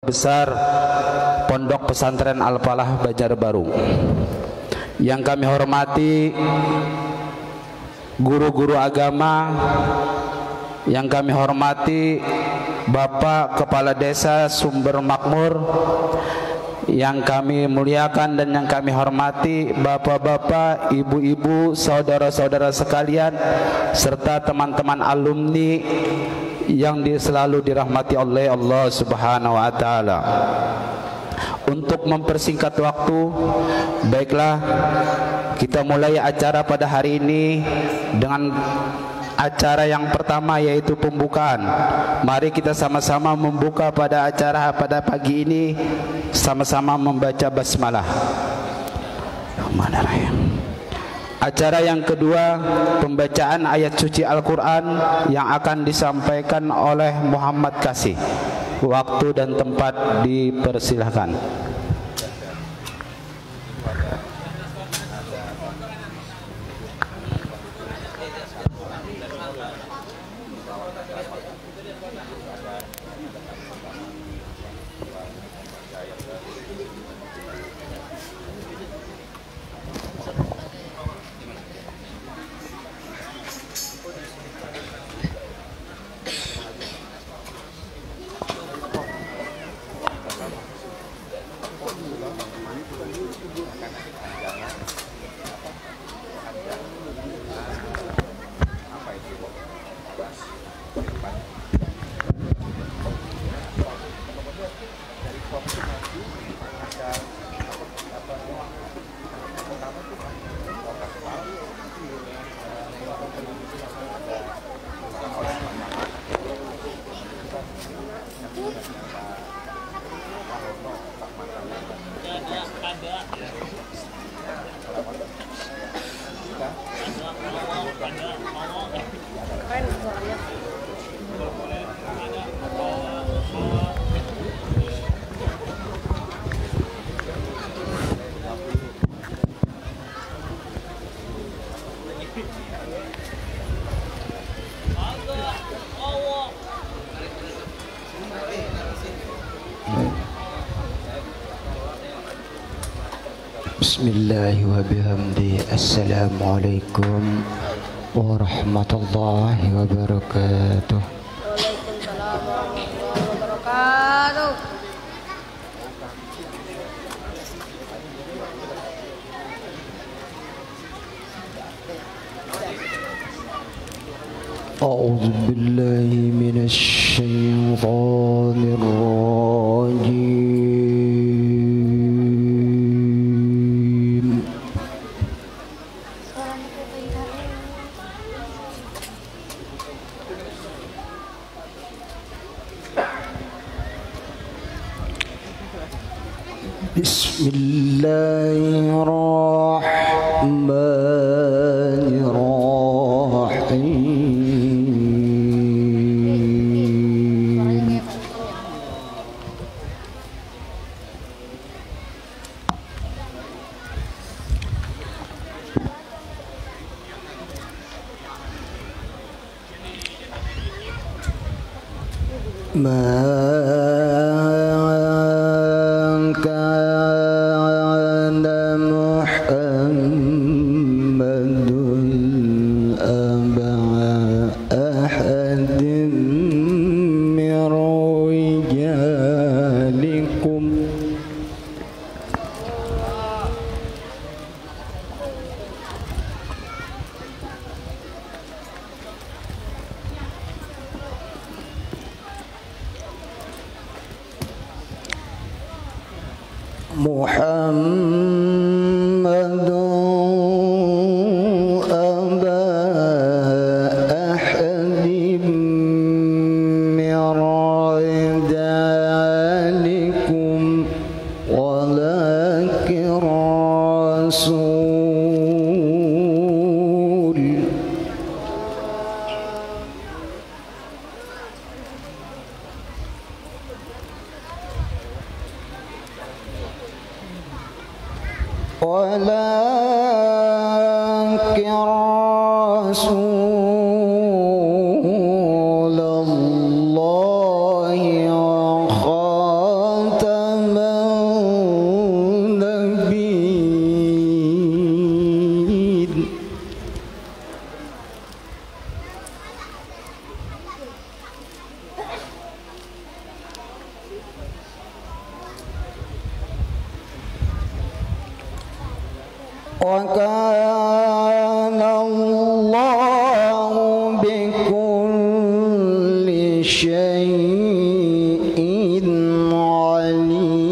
Besar Pondok Pesantren Al-Falah Banjarbaru. Yang kami hormati guru-guru agama, yang kami hormati Bapak Kepala Desa Sumber Makmur, yang kami muliakan dan yang kami hormati bapak-bapak, ibu-ibu, saudara-saudara sekalian, serta teman-teman alumni yang selalu dirahmati oleh Allah Subhanahu wa taala. Untuk mempersingkat waktu, baiklah kita mulai acara pada hari ini dengan acara yang pertama, yaitu pembukaan. Mari kita sama-sama membuka pada acara pada pagi ini, sama-sama membaca basmalah. Bismillahirrahmanirrahim. Acara yang kedua, pembacaan ayat suci Al-Quran yang akan disampaikan oleh Muhammad Kasih. Waktu dan tempat dipersilahkan. Bismillahi wa bihamdi. Assalamualaikum warahmatullahi wabarakatuh. Waalaikumsalam warahmatullahi wabarakatuh. A'udzu billahi minasy syaithanir rajim. Bismillahirrahmanirrahim. Rasulullah وكان الله بكل شيء عليما.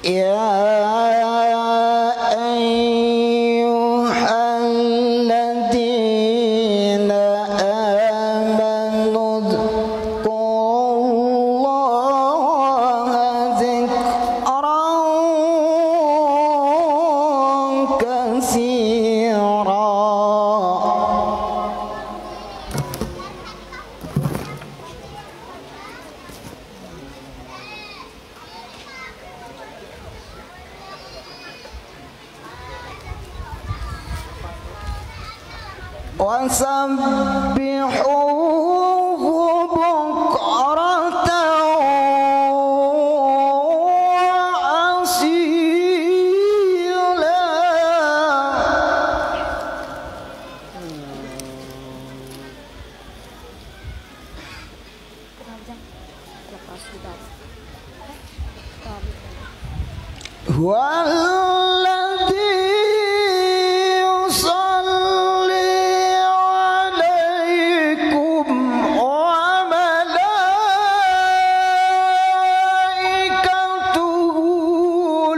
يا أيها الذين آمنوا اذكروا الله ذكرا كثيرا. وسبحوه بكرة وأصيلا. هو الذي يصلي عليكم وملائكته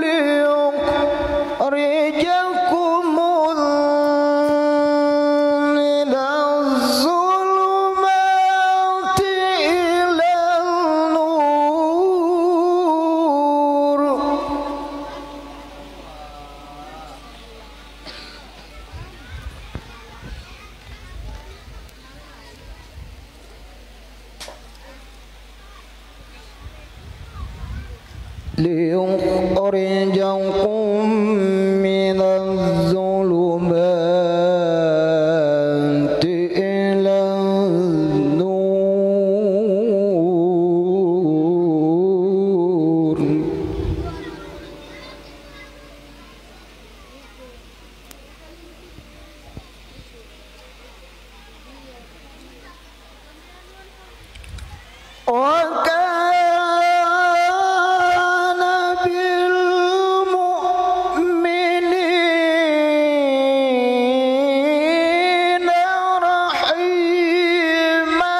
ليخرجكم من الظلمات إلى النور. ليخرجكم من الظلمات إلى النور. وكان بالمؤمنين رحيما.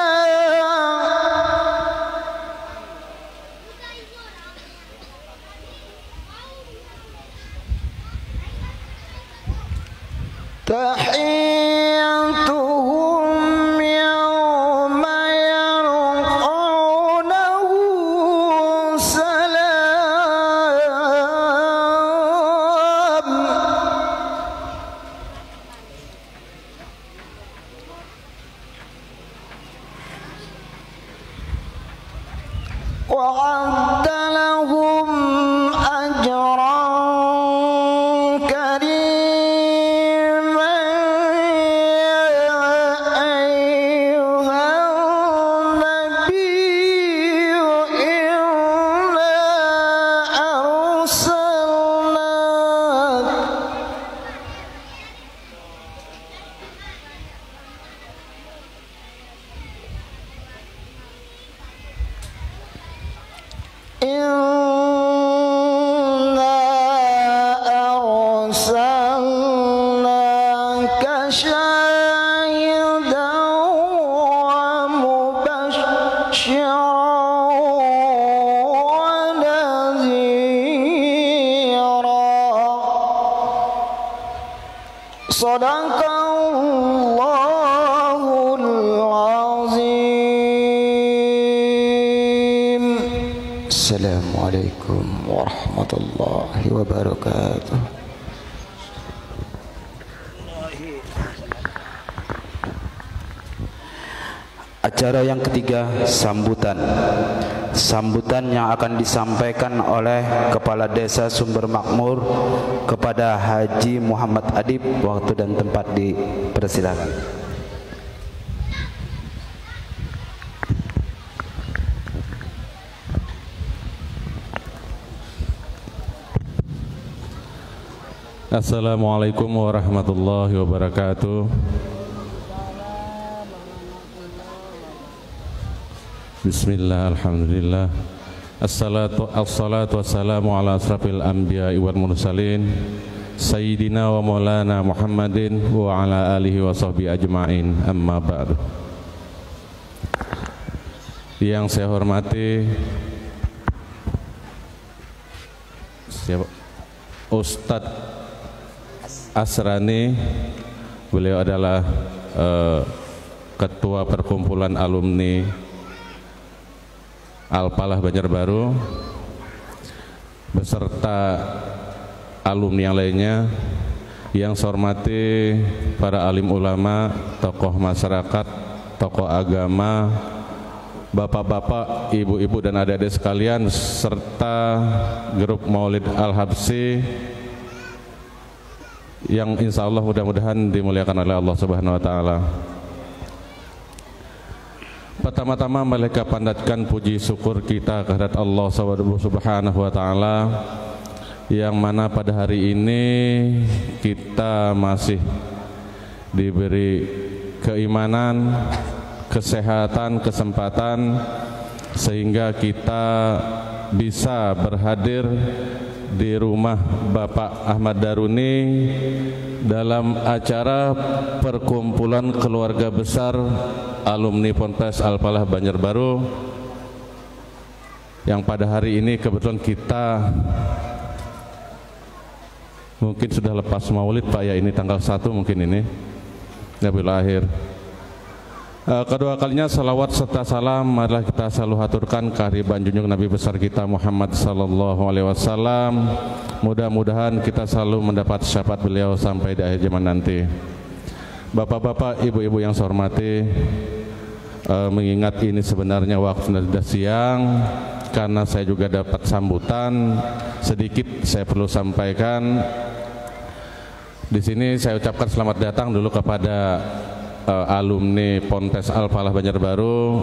تحيتهم يوم يلقونه سلام. وأعد لهم أجرا كريما. يا أيها النبي إنا أرسلناك شاهدا ومبشرا ونذيرا. صدق الله العظيم. السلام عليكم ورحمة الله وبركاته. Acara yang ketiga, sambutan. Sambutan yang akan disampaikan oleh Kepala Desa Sumber Makmur kepada Haji Muhammad Adib. Waktu dan tempat dipersilakan. Assalamualaikum warahmatullahi wabarakatuh. Bismillah, alhamdulillah. Assalatu wassalamu ala asrafil anbiya wal mursalin Sayyidina wa maulana Muhammadin wa ala alihi wa sahbihi ajma'in. Amma ba'du. Yang saya hormati Ustadz Asrani, beliau adalah ketua perkumpulan alumni Al-Falah Banjarbaru beserta alumni yang lainnya. Yang saya hormati para alim ulama, tokoh masyarakat, tokoh agama, bapak-bapak, ibu-ibu dan adik-adik sekalian, serta grup Maulid Al-Habsyi yang insya Allah mudah-mudahan dimuliakan oleh Allah Subhanahu wa Ta'ala. Pertama-tama mereka pandatkan puji syukur kita kehadirat Allah Subhanahu wa Ta'ala, yang mana pada hari ini kita masih diberi keimanan, kesehatan, kesempatan sehingga kita bisa berhadir di rumah Bapak Ahmad Daruni dalam acara perkumpulan keluarga besar alumni Ponpes Al-Falah Banjarbaru, yang pada hari ini kebetulan kita mungkin sudah lepas maulid Pak ya, ini tanggal 1 mungkin ini Nabiul Akhir. Kedua kalinya salawat serta salam adalah kita selalu haturkan kehadiran junjungan Nabi besar kita Muhammad sallallahu alaihi wasallam. Mudah-mudahan kita selalu mendapat syafaat beliau sampai di akhir zaman nanti. Bapak-bapak, ibu-ibu yang saya hormati, mengingat ini sebenarnya waktu sudah siang, karena saya juga dapat sambutan sedikit saya perlu sampaikan. Di sini saya ucapkan selamat datang dulu kepada alumni Ponpes Al-Falah Banjarbaru.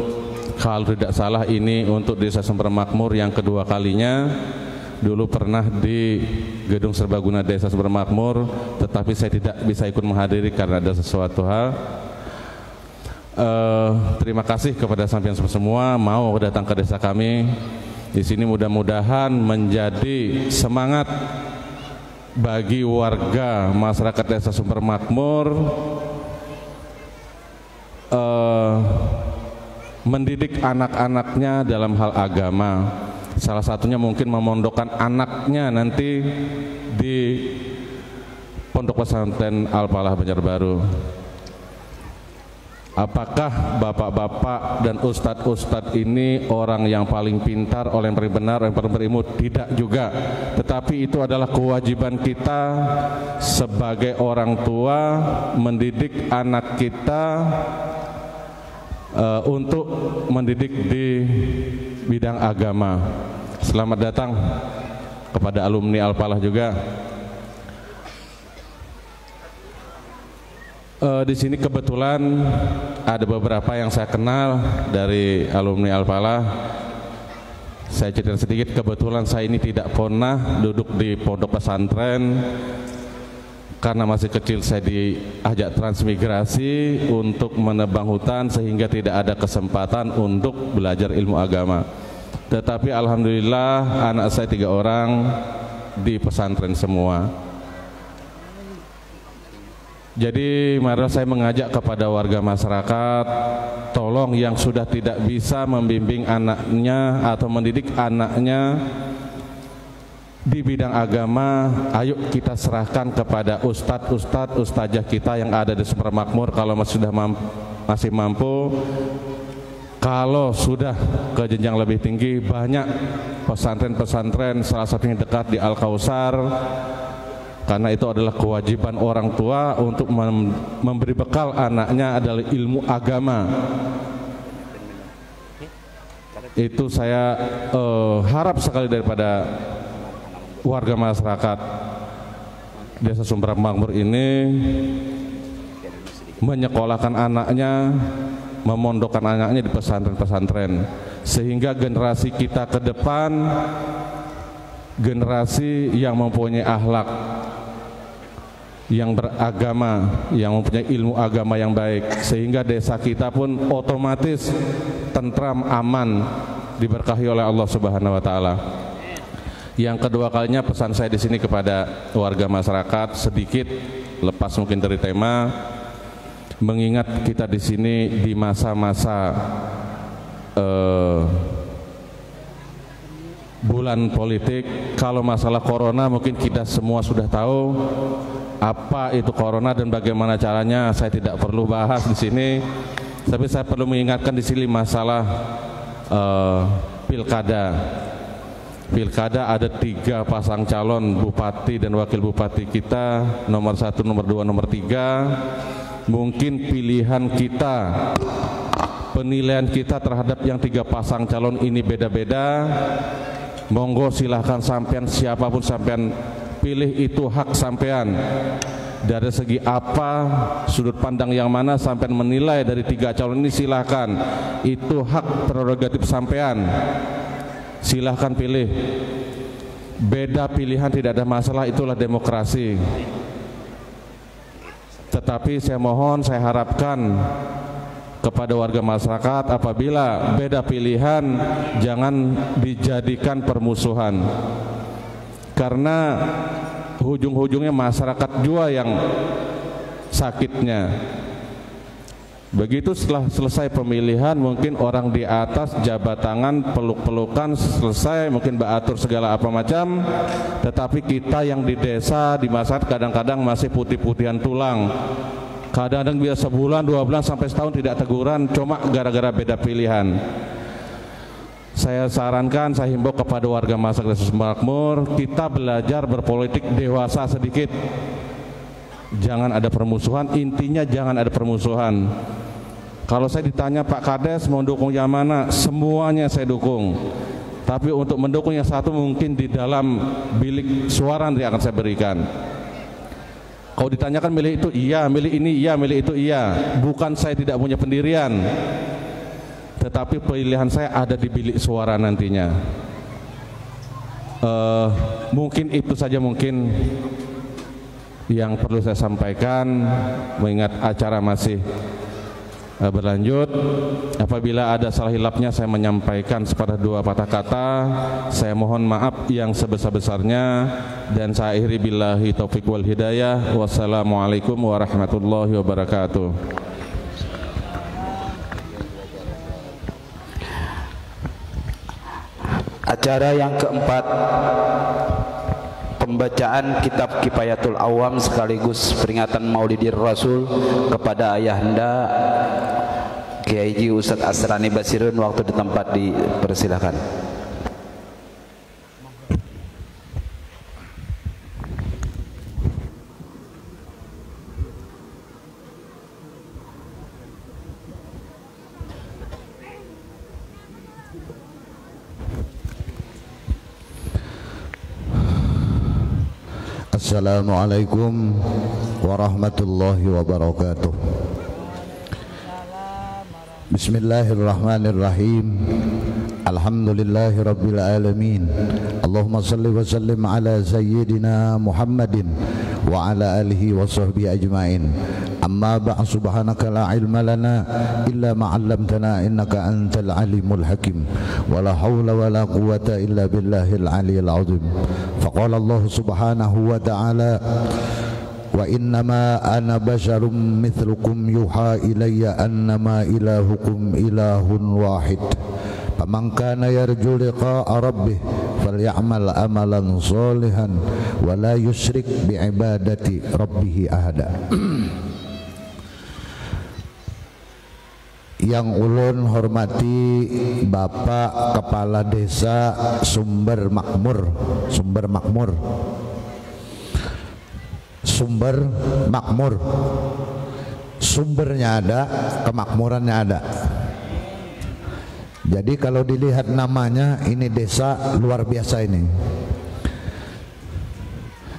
Kalau tidak salah ini untuk Desa Sumber Makmur yang kedua kalinya. Dulu pernah di Gedung Serbaguna Desa Sumber Makmur, tetapi saya tidak bisa ikut menghadiri karena ada sesuatu hal. Terima kasih kepada sampean semua mau datang ke desa kami. Di sini mudah-mudahan menjadi semangat bagi warga masyarakat Desa Sumber Makmur mendidik anak-anaknya dalam hal agama. Salah satunya mungkin memondokkan anaknya nanti di Pondok Pesantren Al-Falah Banjarbaru. Apakah bapak-bapak dan ustadz-ustadz ini orang yang paling pintar, orang yang paling benar, orang yang paling berilmu? Tidak juga. Tetapi itu adalah kewajiban kita sebagai orang tua mendidik anak kita untuk mendidik di bidang agama. Selamat datang kepada alumni Al-Falah juga. Di sini kebetulan ada beberapa yang saya kenal dari alumni Al-Falah. Saya cerita sedikit, kebetulan saya ini tidak pernah duduk di pondok pesantren. Karena masih kecil saya diajak transmigrasi untuk menebang hutan sehingga tidak ada kesempatan untuk belajar ilmu agama. Tetapi alhamdulillah anak saya 3 orang di pesantren semua. Jadi mari saya mengajak kepada warga masyarakat, tolong yang sudah tidak bisa membimbing anaknya atau mendidik anaknya di bidang agama, ayo kita serahkan kepada ustadz-ustadz, ustazah kita yang ada di Sumber Makmur. Kalau masih mampu, kalau sudah ke jenjang lebih tinggi, banyak pesantren-pesantren, salah satunya dekat di Al-Kausar. Karena itu adalah kewajiban orang tua untuk memberi bekal anaknya adalah ilmu agama. Itu saya harap sekali daripada warga masyarakat Desa Sumber Makmur ini menyekolahkan anaknya, memondokkan anaknya di pesantren-pesantren, sehingga generasi kita ke depan generasi yang mempunyai akhlak, yang beragama, yang mempunyai ilmu agama yang baik, sehingga desa kita pun otomatis tentram, aman, diberkahi oleh Allah Subhanahu wa taala. Yang kedua kalinya pesan saya di sini kepada warga masyarakat, sedikit lepas mungkin dari tema, mengingat kita di sini di masa-masa bulan politik. Kalau masalah corona mungkin kita semua sudah tahu apa itu corona dan bagaimana caranya. Saya tidak perlu bahas di sini, tapi saya perlu mengingatkan di sini masalah pilkada. Pilkada ada 3 pasang calon bupati dan wakil bupati kita, nomor 1, nomor 2, nomor 3. Mungkin pilihan kita, penilaian kita terhadap yang 3 pasang calon ini beda-beda. Monggo silahkan sampean, siapapun sampean pilih, itu hak sampean. Dari segi apa, sudut pandang yang mana sampean menilai dari 3 calon ini, silahkan, itu hak prerogatif sampean. Silahkan pilih, beda pilihan tidak ada masalah, itulah demokrasi. Tetapi saya mohon, saya harapkan kepada warga masyarakat, apabila beda pilihan jangan dijadikan permusuhan, karena ujung-ujungnya masyarakat juga yang sakitnya. Begitu setelah selesai pemilihan, mungkin orang di atas jabat tangan, peluk-pelukan, selesai, mungkin beratur segala apa macam, tetapi kita yang di desa, di masyarakat kadang-kadang masih putih-putihan tulang. Kadang-kadang bisa sebulan, 2 bulan, sampai setahun tidak teguran, cuma gara-gara beda pilihan. Saya sarankan, saya himbau kepada warga masyarakat Desa Sumber Makmur, kita belajar berpolitik dewasa sedikit. Jangan ada permusuhan, intinya jangan ada permusuhan. Kalau saya ditanya, Pak Kades mau dukung yang mana? Semuanya saya dukung. Tapi untuk mendukung yang satu mungkin di dalam bilik suara yang akan saya berikan. Kalau ditanyakan milih itu iya, milih ini iya, milih itu iya. Bukan saya tidak punya pendirian, tetapi pilihan saya ada di bilik suara nantinya. Mungkin itu saja mungkin yang perlu saya sampaikan, mengingat acara masih berlanjut. Apabila ada salah hilapnya saya menyampaikan sepatah 2 patah kata, saya mohon maaf yang sebesar-besarnya, dan saya akhiri billahi taufik wal hidayah. Wassalamualaikum warahmatullahi wabarakatuh. Acara yang keempat, pembacaan kitab Kifayatul Awam sekaligus peringatan Maulidir Rasul kepada ayahanda Kiai Haji Ustadz Asrani Basirun. Waktu di tempat dipersilahkan. Assalamualaikum warahmatullahi wabarakatuh. Bismillahirrahmanirrahim. Alhamdulillahi rabbil alamin. Allahumma salli wa sallim ala sayyidina Muhammadin wa ala alihi wa sahbihi ajmain. Amma ba'd, subhanaka la ilma lana illa ma 'allamtana innaka antal alimul hakim. Wa la hawla wa la quwwata illa billahil aliyyil azim. Faqala Allah subhanahu wa ta'ala, wa innama ana basyarum mithlukum yuha ilayya annama ilahukum ilahun wahid. Faman kana yarju liqa'a rabbih falyamal amalan sholihan wa la yusyrik bi'ibadati rabbih ahada. Yang ulun hormati Bapak Kepala Desa Sumber Makmur, Sumber Makmur, Sumber Makmur. Sumbernya ada, kemakmurannya ada. Jadi kalau dilihat namanya, ini desa luar biasa ini.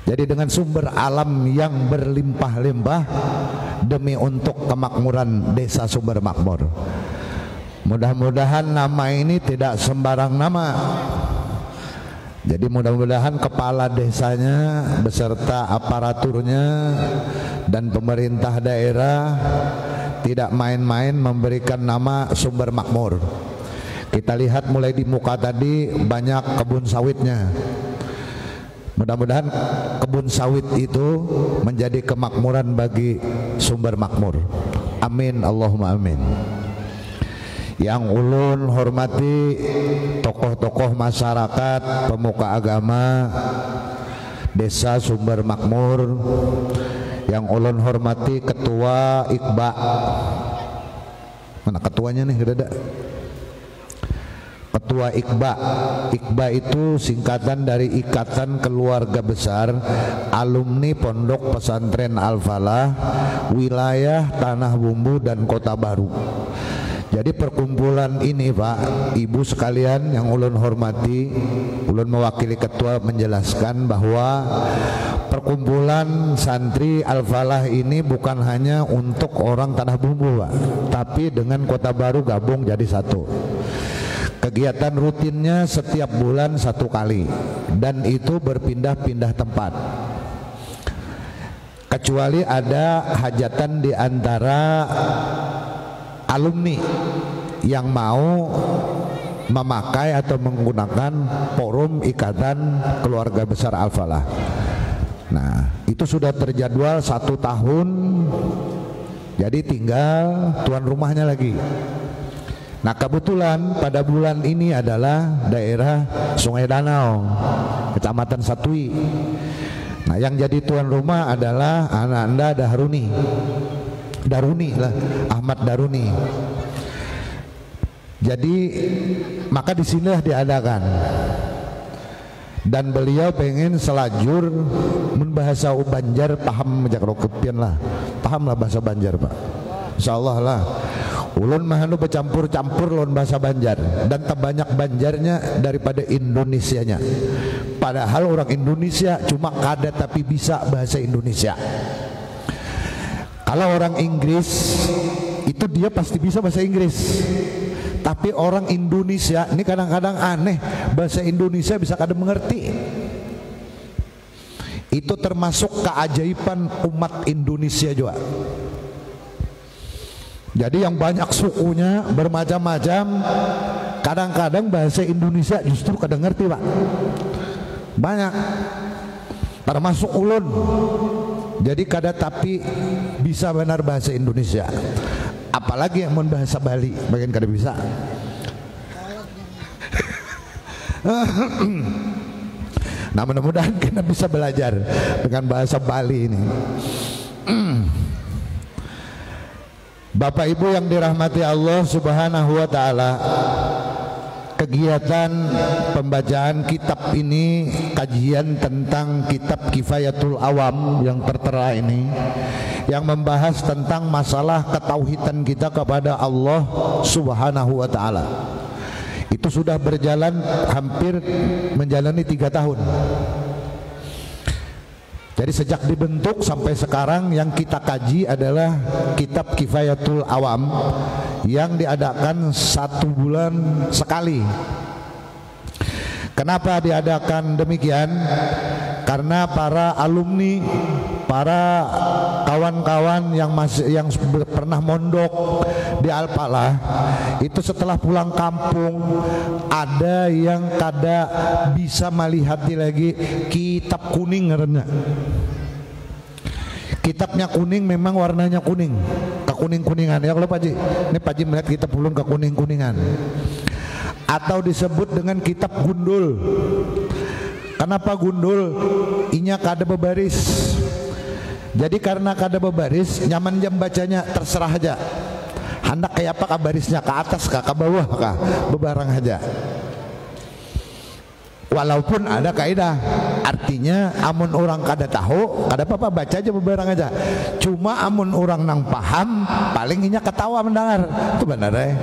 Jadi dengan sumber alam yang berlimpah-limpah demi untuk kemakmuran Desa Sumber Makmur. Mudah-mudahan nama ini tidak sembarang nama. Jadi mudah-mudahan kepala desanya beserta aparaturnya dan pemerintah daerah tidak main-main memberikan nama Sumber Makmur. Kita lihat mulai di muka tadi banyak kebun sawitnya. Mudah-mudahan kebun sawit itu menjadi kemakmuran bagi Sumber Makmur. Amin, Allahumma amin. Yang ulun hormati tokoh-tokoh masyarakat, pemuka agama Desa Sumber Makmur, yang ulun hormati Ketua Iqba. Mana ketuanya nih? Ada. Ketua Iqba. Iqba itu singkatan dari Ikatan Keluarga Besar Alumni Pondok Pesantren Al-Falah Wilayah Tanah Bumbu dan Kota Baru. Jadi perkumpulan ini Pak, Ibu sekalian yang ulun hormati, ulun mewakili ketua menjelaskan bahwa perkumpulan santri Al-Falah ini bukan hanya untuk orang Tanah Bumbu Pak, tapi dengan Kota Baru gabung jadi satu. Kegiatan rutinnya setiap bulan 1 kali dan itu berpindah-pindah tempat. Kecuali ada hajatan di antara alumni yang mau memakai atau menggunakan forum Ikatan Keluarga Besar Al-Falah. Nah, itu sudah terjadwal 1 tahun. Jadi tinggal tuan rumahnya lagi. Nah, kebetulan pada bulan ini adalah daerah Sungai Danau, Kecamatan Satui. Nah, yang jadi tuan rumah adalah anak Anda Daruni lah, Ahmad Daruni. Jadi maka disinilah diadakan. Dan beliau pengen selajur membahasa Banjar, paham majak rokepian lah, paham lah bahasa Banjar Pak. Insyaallah lah. Ulun mahanu bercampur-campur lawan bahasa Banjar dan terbanyak Banjarnya daripada Indonesianya. Padahal orang Indonesia cuma kada tapi bisa bahasa Indonesia. Kalau orang Inggris itu dia pasti bisa bahasa Inggris. Tapi orang Indonesia ini kadang-kadang aneh, bahasa Indonesia bisa kada mengerti. Itu termasuk keajaiban umat Indonesia juga. Jadi yang banyak sukunya bermacam-macam, kadang-kadang bahasa Indonesia justru kada ngerti Pak. Banyak, termasuk ulun. Jadi kada tapi bisa benar bahasa Indonesia. Apalagi yang bahasa Bali, bagian kada bisa. Nah, mudah-mudahan kita bisa belajar dengan bahasa Bali ini. Bapak Ibu yang dirahmati Allah Subhanahu wa taala, kegiatan pembacaan kitab ini, kajian tentang kitab Kifayatul Awam yang tertera ini, yang membahas tentang masalah ketauhidan kita kepada Allah Subhanahu wa taala. Itu sudah berjalan hampir menjalani 3 tahun. Jadi sejak dibentuk sampai sekarang yang kita kaji adalah kitab Kifayatul Awam yang diadakan 1 bulan sekali. Kenapa diadakan demikian? Karena para alumni, para kawan-kawan yang pernah mondok di Al-Falah itu setelah pulang kampung ada yang kada bisa melihat lagi kitab kuning karena kitabnya kuning, memang warnanya kuning, kekuning-kuningan ya. Kalau Pak Ji, ini Pak Ji melihat kitab ulun kekuning-kuningan, atau disebut dengan kitab gundul. Kenapa gundul? Inya kada bebaris. Jadi karena kada bebaris, nyaman jam bacanya terserah aja. Hendak kayak apa barisnya, ke atas kah, ke bawah kah, bebarang aja. Walaupun ada kaidah, artinya amun orang kada tahu, kada apa-apa baca aja bebarang aja. Cuma amun orang nang paham, paling inya ketawa mendengar. Itu benar ya.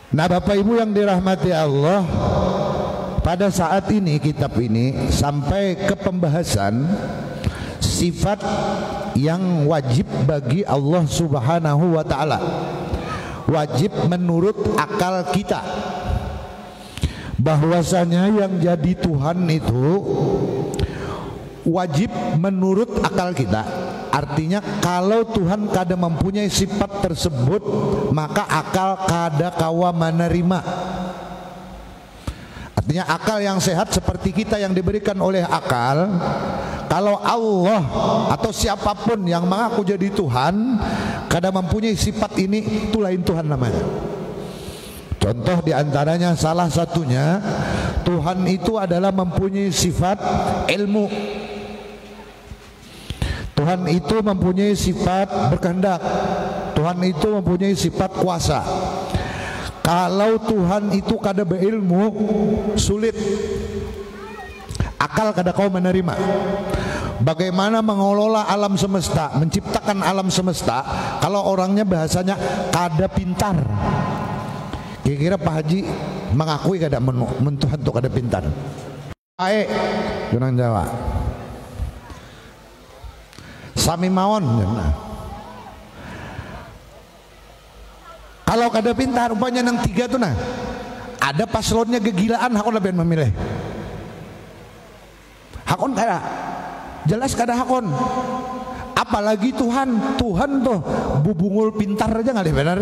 Nah, Bapak Ibu yang dirahmati Allah, pada saat ini kitab ini sampai ke pembahasan sifat yang wajib bagi Allah Subhanahu wa taala. Wajib menurut akal kita. bahwasanya yang jadi Tuhan itu wajib menurut akal kita. Artinya kalau Tuhan kada mempunyai sifat tersebut, maka akal kada kawa menerima. Artinya akal yang sehat seperti kita yang diberikan oleh akal, kalau Allah atau siapapun yang mengaku jadi Tuhan kada mempunyai sifat ini, itu lain Tuhan namanya. Contoh diantaranya, salah satunya Tuhan itu adalah mempunyai sifat ilmu. Tuhan itu mempunyai sifat berkehendak. Tuhan itu mempunyai sifat kuasa. Kalau Tuhan itu kada berilmu, sulit. Akal kada kau menerima. Bagaimana mengelola alam semesta, menciptakan alam semesta, kalau orangnya bahasanya kada pintar. Kira-kira Pak Haji mengakui kada Tuhan itu kada pintar? Baik, orang Jawa. Sami mawon. Kalau kada pintar, rupanya nang tiga tuh nah, ada paslonnya kegilaan, hakon lebih memilih. Hakon kada, jelas kada hakon. Apalagi Tuhan tuh bubungul pintar aja nggak benar.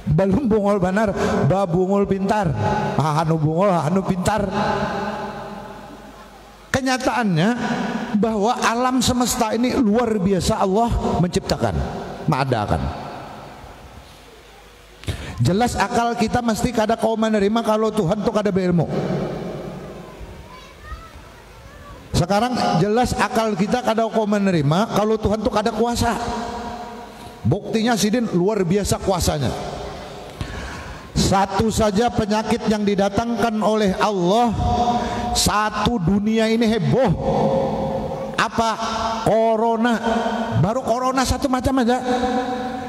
Belum bungul benar, babungul pintar, hanu bungul, hanu pintar. Kenyataannya bahwa alam semesta ini luar biasa Allah menciptakan, mengadakan. Jelas akal kita mesti kada kau menerima kalau Tuhan tuh kada berilmu. Sekarang jelas akal kita kada kau menerima kalau Tuhan tuh kada kuasa. Buktinya sidin luar biasa kuasanya. Satu saja penyakit yang didatangkan oleh Allah, satu dunia ini heboh. Apa? Corona. Baru corona satu macam aja,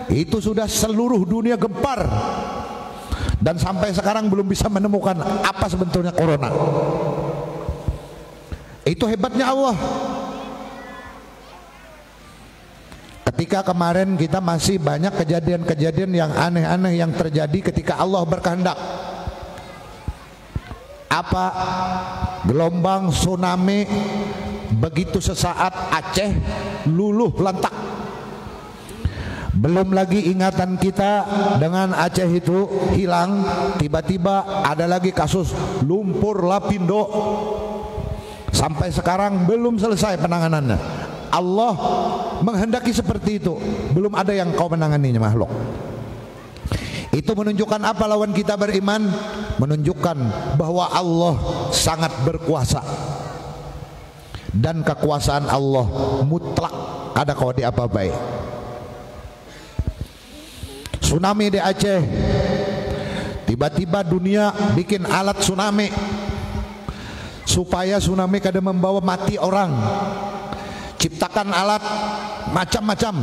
itu sudah seluruh dunia gempar. Dan sampai sekarang belum bisa menemukan apa sebetulnya corona. Itu hebatnya Allah. Ketika kemarin kita masih banyak kejadian-kejadian yang aneh-aneh yang terjadi ketika Allah berkehendak. Apa? Gelombang tsunami begitu sesaat Aceh luluh lantak. Belum lagi ingatan kita dengan Aceh itu hilang, tiba-tiba ada lagi kasus lumpur lapindo. Sampai sekarang belum selesai penanganannya. Allah menghendaki seperti itu, belum ada yang kau menanganinya makhluk. Itu menunjukkan apa lawan kita beriman? Menunjukkan bahwa Allah sangat berkuasa. Dan kekuasaan Allah mutlak, ada kau di apa baik. Tsunami di Aceh, tiba-tiba dunia bikin alat tsunami supaya tsunami kada membawa mati orang. Ciptakan alat macam-macam,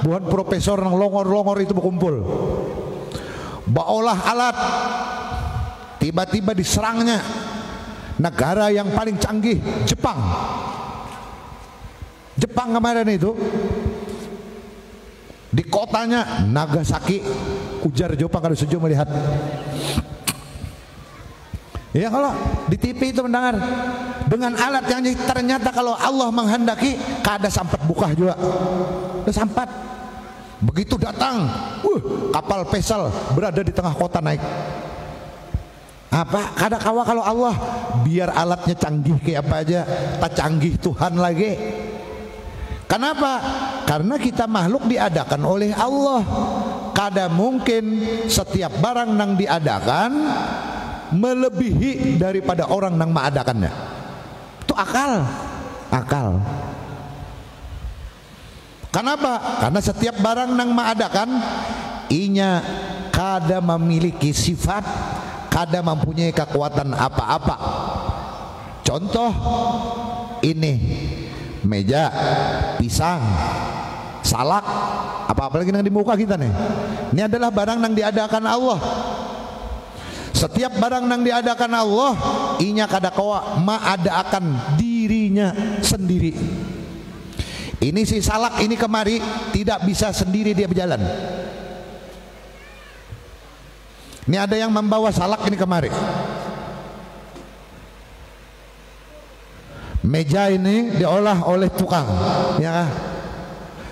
bukan profesor yang longor-longor itu berkumpul. Baolah alat, tiba-tiba diserangnya negara yang paling canggih, Jepang. Jepang kemarin itu di kotanya Nagasaki, ujar Jepang kalau sejauh melihat. Ya kalau di TV itu mendengar dengan alat yang ternyata kalau Allah menghendaki kada sampat buka juga, udah sampat. Begitu datang, kapal Pesal berada di tengah kota naik. Apa? Kada kawa kalau Allah, biar alatnya canggih kayak apa aja, tak canggih Tuhan lagi. Kenapa? Karena kita makhluk diadakan oleh Allah. Kada mungkin setiap barang yang diadakan melebihi daripada orang yang mengadakannya. Itu akal. Akal. Kenapa? Karena setiap barang yang mengadakan inya kada memiliki sifat, kada mempunyai kekuatan apa-apa. Contoh ini meja, pisang, salak, apa-apa lagi yang di muka kita nih. Ini adalah barang yang diadakan Allah. Setiap barang yang diadakan Allah, inya kada kawa mengadakan dirinya sendiri. Ini si salak ini kemari tidak bisa sendiri dia berjalan. Ini ada yang membawa salak ini kemari. Meja ini diolah oleh tukang, ya.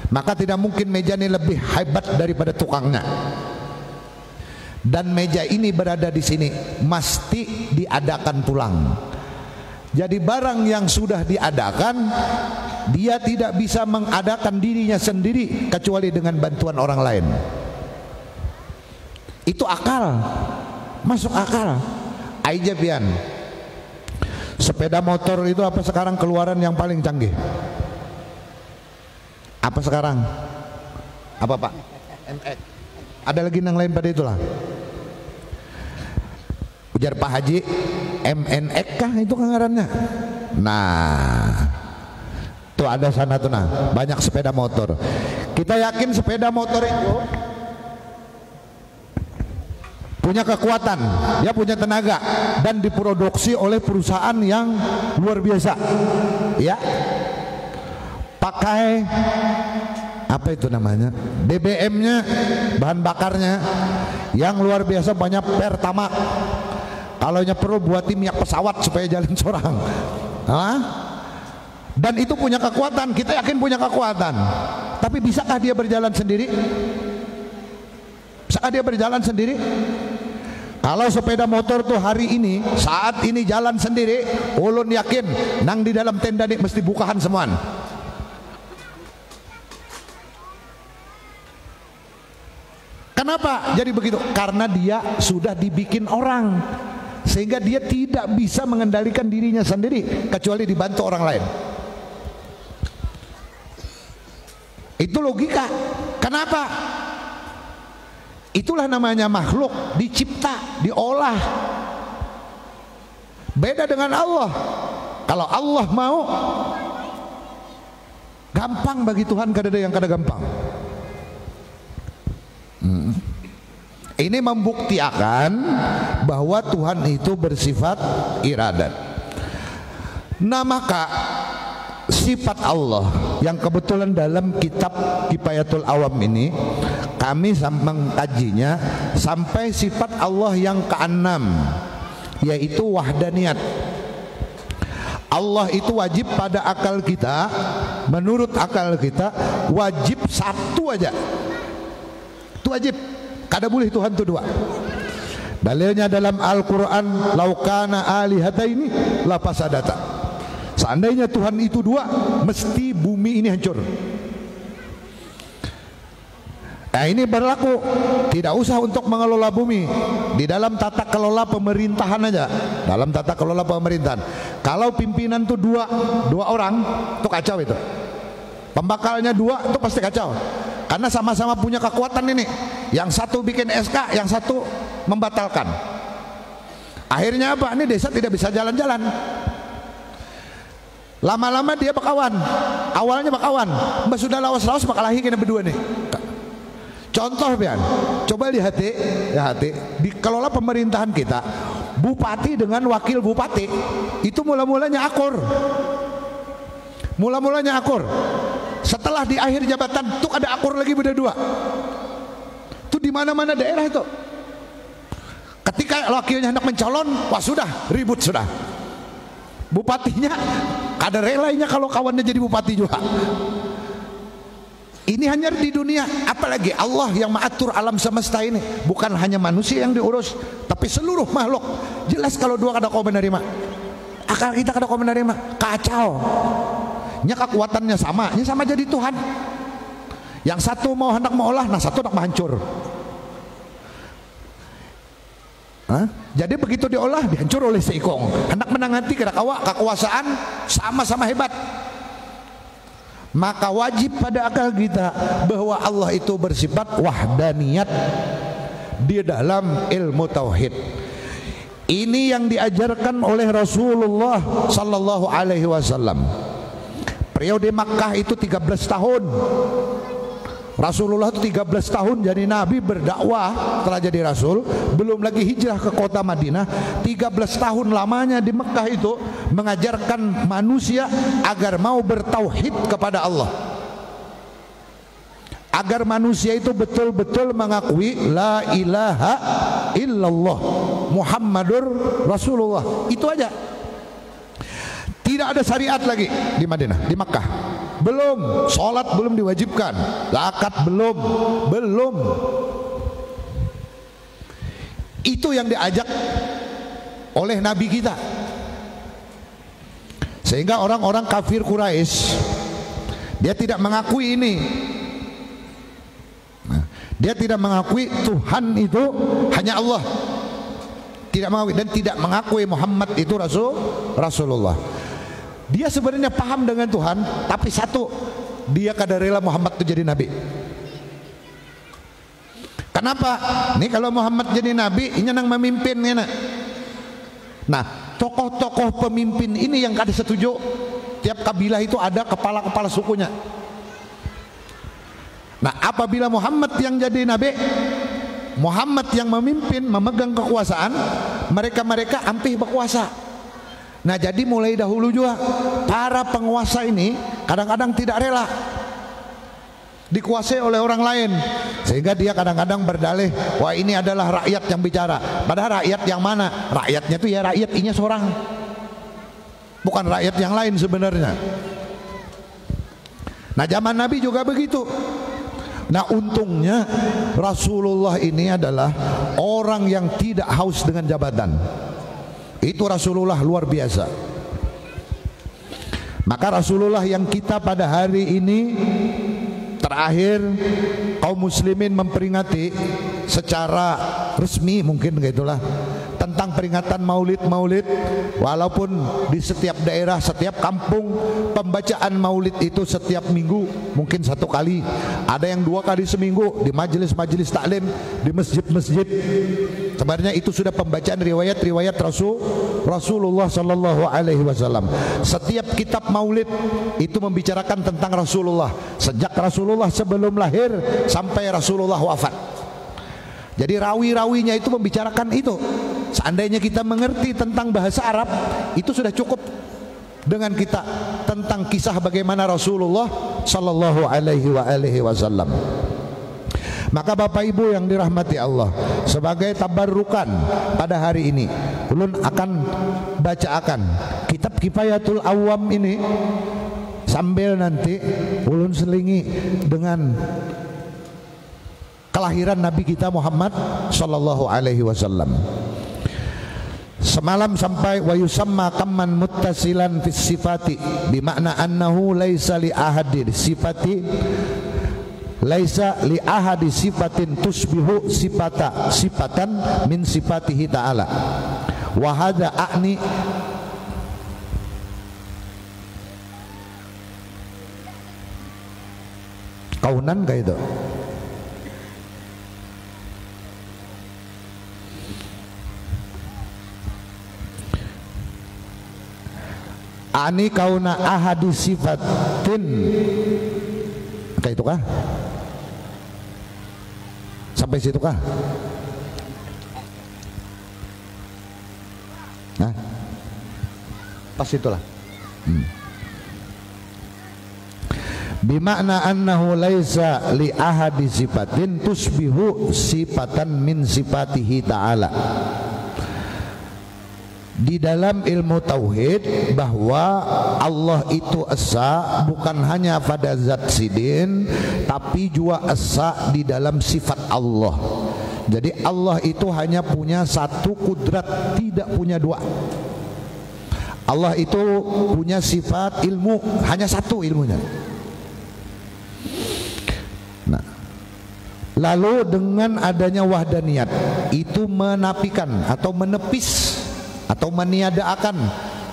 Maka tidak mungkin meja ini lebih hebat daripada tukangnya. Dan meja ini berada di sini mesti diadakan pulang. Jadi barang yang sudah diadakan, dia tidak bisa mengadakan dirinya sendiri kecuali dengan bantuan orang lain. Itu akal, masuk akal. Aja pian. Sepeda motor itu apa sekarang keluaran yang paling canggih? Apa sekarang? Apa Pak? MX. Ada lagi yang lain pada itulah. Ujar Pak Haji, MNX kah itu ngarannya? Nah, tuh ada sana tuh nah, banyak sepeda motor. Kita yakin sepeda motor itu punya kekuatan, dia punya tenaga dan diproduksi oleh perusahaan yang luar biasa. Ya. Pakai apa itu namanya? BBM-nya, bahan bakarnya yang luar biasa banyak Pertamax. Kalau perlu buat minyak pesawat supaya jalan sorang. Hah? Dan itu punya kekuatan, kita yakin punya kekuatan. Tapi bisakah dia berjalan sendiri? Bisakah dia berjalan sendiri? Kalau sepeda motor tuh hari ini, saat ini jalan sendiri, ulun yakin nang di dalam tenda nih mesti bukahan semuaan. Kenapa jadi begitu? Karena dia sudah dibikin orang, sehingga dia tidak bisa mengendalikan dirinya sendiri kecuali dibantu orang lain. Itu logika. Kenapa? Itulah namanya makhluk, dicipta, diolah. Beda dengan Allah. Kalau Allah mau, gampang bagi Tuhan, kadang yang kadang gampang. Ini membuktikan bahwa Tuhan itu bersifat iradat. Nah maka sifat Allah yang kebetulan dalam kitab Kifayatul Awam ini kami mengkajinya sampai sifat Allah yang ke-6, yaitu wahdaniyat. Allah itu wajib pada akal kita, menurut akal kita wajib satu aja. Itu wajib. Kada boleh Tuhan itu dua. Dalilnya dalam Al-Quran, laukana alihataini la fasadata. Seandainya Tuhan itu dua, mesti bumi ini hancur. Nah ini berlaku, tidak usah untuk mengelola bumi. Di dalam tata kelola pemerintahan aja. Dalam tata kelola pemerintahan, kalau pimpinan itu dua orang, itu kacau itu. Pembakalnya dua, itu pasti kacau. Karena sama-sama punya kekuatan ini. Yang satu bikin SK, yang satu membatalkan. Akhirnya apa? Ini desa tidak bisa jalan-jalan. Lama-lama dia bakawan. Awalnya bakawan, mbak sudah lawas-lawas bakal lahir kena berdua nih. Contoh pian, coba lihat ya hati, dikelola pemerintahan kita, bupati dengan wakil bupati itu mula-mulanya akur. Mula-mulanya akur. Setelah di akhir jabatan tuh ada akur lagi berdua. Tuh di mana-mana daerah itu. Ketika wakilnya hendak mencalon, wah sudah ribut sudah. Bupatinya kada relainya kalau kawannya jadi bupati juga. Ini hanya di dunia, apalagi Allah yang mengatur alam semesta ini. Bukan hanya manusia yang diurus, tapi seluruh makhluk. Jelas kalau dua kada kau menerima, akal kita kada kau menerima, kacau. Nya kekuatannya sama, nya sama jadi Tuhan. Yang satu mau hendak mengolah, nah satu hendak menghancur. Jadi begitu diolah, dihancur oleh seikong. Hendak menangati kekuasaan sama-sama hebat. Maka wajib pada akal kita bahwa Allah itu bersifat wahdaniyat di dalam ilmu tauhid. Ini yang diajarkan oleh Rasulullah sallallahu alaihi wasallam. Periode Makkah itu 13 tahun. Rasulullah itu 13 tahun jadi nabi berdakwah telah jadi rasul, belum lagi hijrah ke kota Madinah. 13 tahun lamanya di Mekah itu mengajarkan manusia agar mau bertauhid kepada Allah, agar manusia itu betul-betul mengakui la ilaha illallah Muhammadur Rasulullah. Itu aja. Tidak ada syariat lagi di Madinah, di Makkah. Belum, sholat belum diwajibkan, zakat belum. Itu yang diajak oleh Nabi kita. Sehingga orang-orang kafir Quraisy, dia tidak mengakui ini. Dia tidak mengakui Tuhan itu hanya Allah. Tidak mengakui, dan tidak mengakui Muhammad itu Rasulullah. Dia sebenarnya paham dengan Tuhan, tapi satu, dia kada rela Muhammad itu jadi nabi. Kenapa? Nih kalau Muhammad jadi nabi, ini yang memimpin ya. Nah, tokoh-tokoh pemimpin ini yang kada setuju. Tiap kabilah itu ada kepala-kepala sukunya. Nah, apabila Muhammad yang jadi nabi, Muhammad yang memimpin, memegang kekuasaan, mereka ampih berkuasa. Nah, jadi mulai dahulu juga para penguasa ini kadang-kadang tidak rela dikuasai oleh orang lain, sehingga dia kadang-kadang berdalih, wah ini adalah rakyat yang bicara. Padahal rakyat yang mana? Rakyatnya itu ya rakyat inya seorang, bukan rakyat yang lain sebenarnya. Nah, zaman Nabi juga begitu. Nah, untungnya Rasulullah ini adalah orang yang tidak haus dengan jabatan. Itu Rasulullah luar biasa. Maka Rasulullah yang kita pada hari ini terakhir kaum muslimin memperingati secara resmi, mungkin begitulah, tentang peringatan maulid, walaupun di setiap daerah, setiap kampung pembacaan maulid itu setiap minggu mungkin 1 kali, ada yang 2 kali seminggu di majelis-majelis taklim, di masjid-masjid. Sebenarnya itu sudah pembacaan riwayat-riwayat Rasulullah Sallallahu Alaihi Wasallam. Setiap kitab maulid itu membicarakan tentang Rasulullah, sejak Rasulullah sebelum lahir sampai Rasulullah wafat. Jadi rawi-rawinya itu membicarakan itu. Seandainya kita mengerti tentang bahasa Arab, itu sudah cukup dengan kita tentang kisah bagaimana Rasulullah Sallallahu Alaihi Wasallam. Maka Bapak Ibu yang dirahmati Allah, sebagai tabarrukan pada hari ini, ulun akan bacakan kitab Kifayatul Awam ini, sambil nanti ulun selingi dengan kelahiran Nabi kita Muhammad Sallallahu Alaihi Wasallam. Semalam sampai wa yusamma kamman muttasilan fis sifati, bimakna annahu laisa li ahadi sifati, laisa li ahadi sifatin tusbihu sifatan min sifatihi ta'ala. Wa hadza a'ni kaunan kayak itu. Ani kauna ahadi sifatin, kayak itu kah? Sampai situ kah? Nah, pas itulah. Bimakna annahu laisa li ahadi sifatin tusbihu sifatan min sifatihi ta'ala. Di dalam ilmu tauhid bahwa Allah itu esa bukan hanya pada zat sidin, tapi juga esa di dalam sifat Allah. Jadi Allah itu hanya punya satu kudrat, tidak punya dua. Allah itu punya sifat ilmu, hanya satu ilmunya. Nah, lalu dengan adanya wahdaniyat itu menafikan atau menepis atau meniadakan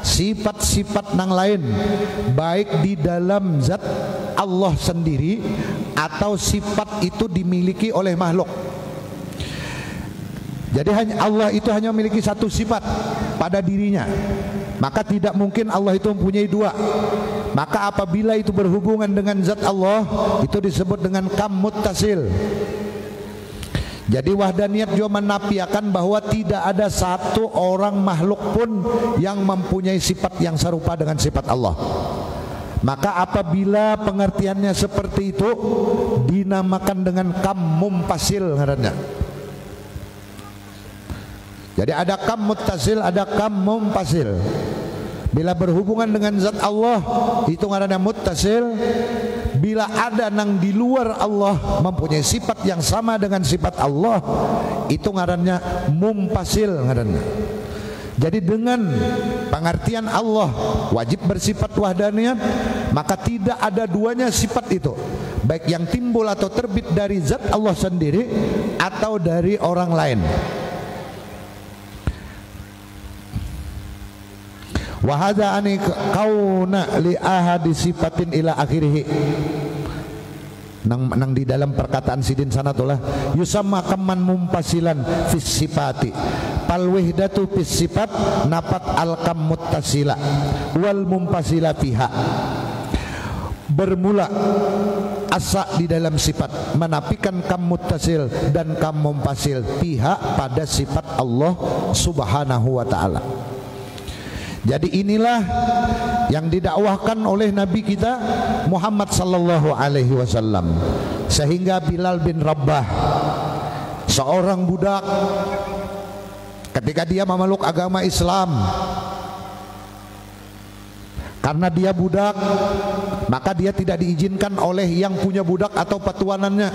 sifat-sifat yang lain, baik di dalam zat Allah sendiri atau sifat itu dimiliki oleh makhluk. Jadi hanya Allah itu hanya memiliki satu sifat pada dirinya, maka tidak mungkin Allah itu mempunyai dua. Maka apabila itu berhubungan dengan zat Allah, itu disebut dengan kam muttasil. Jadi wahdaniyat juga menafikan bahwa tidak ada satu orang makhluk pun yang mempunyai sifat yang serupa dengan sifat Allah. Maka apabila pengertiannya seperti itu, dinamakan dengan kam mumpasil ngarannya. Jadi ada kam muttasil, ada kam mumpasil. Bila berhubungan dengan zat Allah itu ngaranna muttasil. Bila ada nang di luar Allah mempunyai sifat yang sama dengan sifat Allah, itu ngarannya mumpasil ngaranna. Jadi dengan pengertian Allah wajib bersifat wahdaniyat, maka tidak ada duanya sifat itu, baik yang timbul atau terbit dari zat Allah sendiri atau dari orang lain. Wa hadza ani kauna li ahadi sifatin ila akhirih. Nang di dalam perkataan sidin sanatulah yusamma kaman mumpasilan fis sifati pal wahdatu fis sifat napat al kam muttasila wal mumpasila fiha. Bermula asa di dalam sifat menafikan kam muttasil dan kam mumpasil pihak pada sifat Allah subhanahu wa ta'ala. Jadi inilah yang didakwahkan oleh Nabi kita Muhammad sallallahu alaihi wasallam. Sehingga Bilal bin Rabah, seorang budak, ketika dia memeluk agama Islam, karena dia budak, maka dia tidak diizinkan oleh yang punya budak atau patuanannya.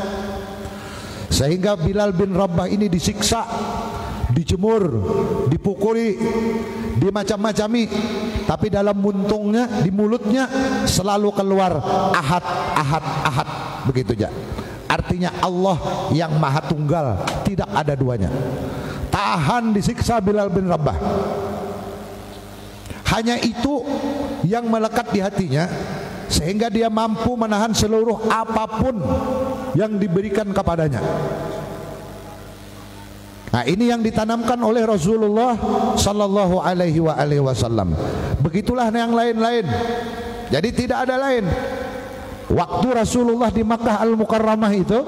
Sehingga Bilal bin Rabah ini disiksa, dijemur, dipukuli, dimacam-macami, tapi dalam buntungnya, di mulutnya selalu keluar ahad, ahad, ahad, begitu aja. Artinya Allah yang maha tunggal, tidak ada duanya. Tahan disiksa Bilal bin Rabah. Hanya itu yang melekat di hatinya, sehingga dia mampu menahan seluruh apapun yang diberikan kepadanya. Nah, ini yang ditanamkan oleh Rasulullah sallallahu alaihi wasallam. Begitulah yang lain-lain. Jadi tidak ada lain. Waktu Rasulullah di Makkah Al-Mukarramah itu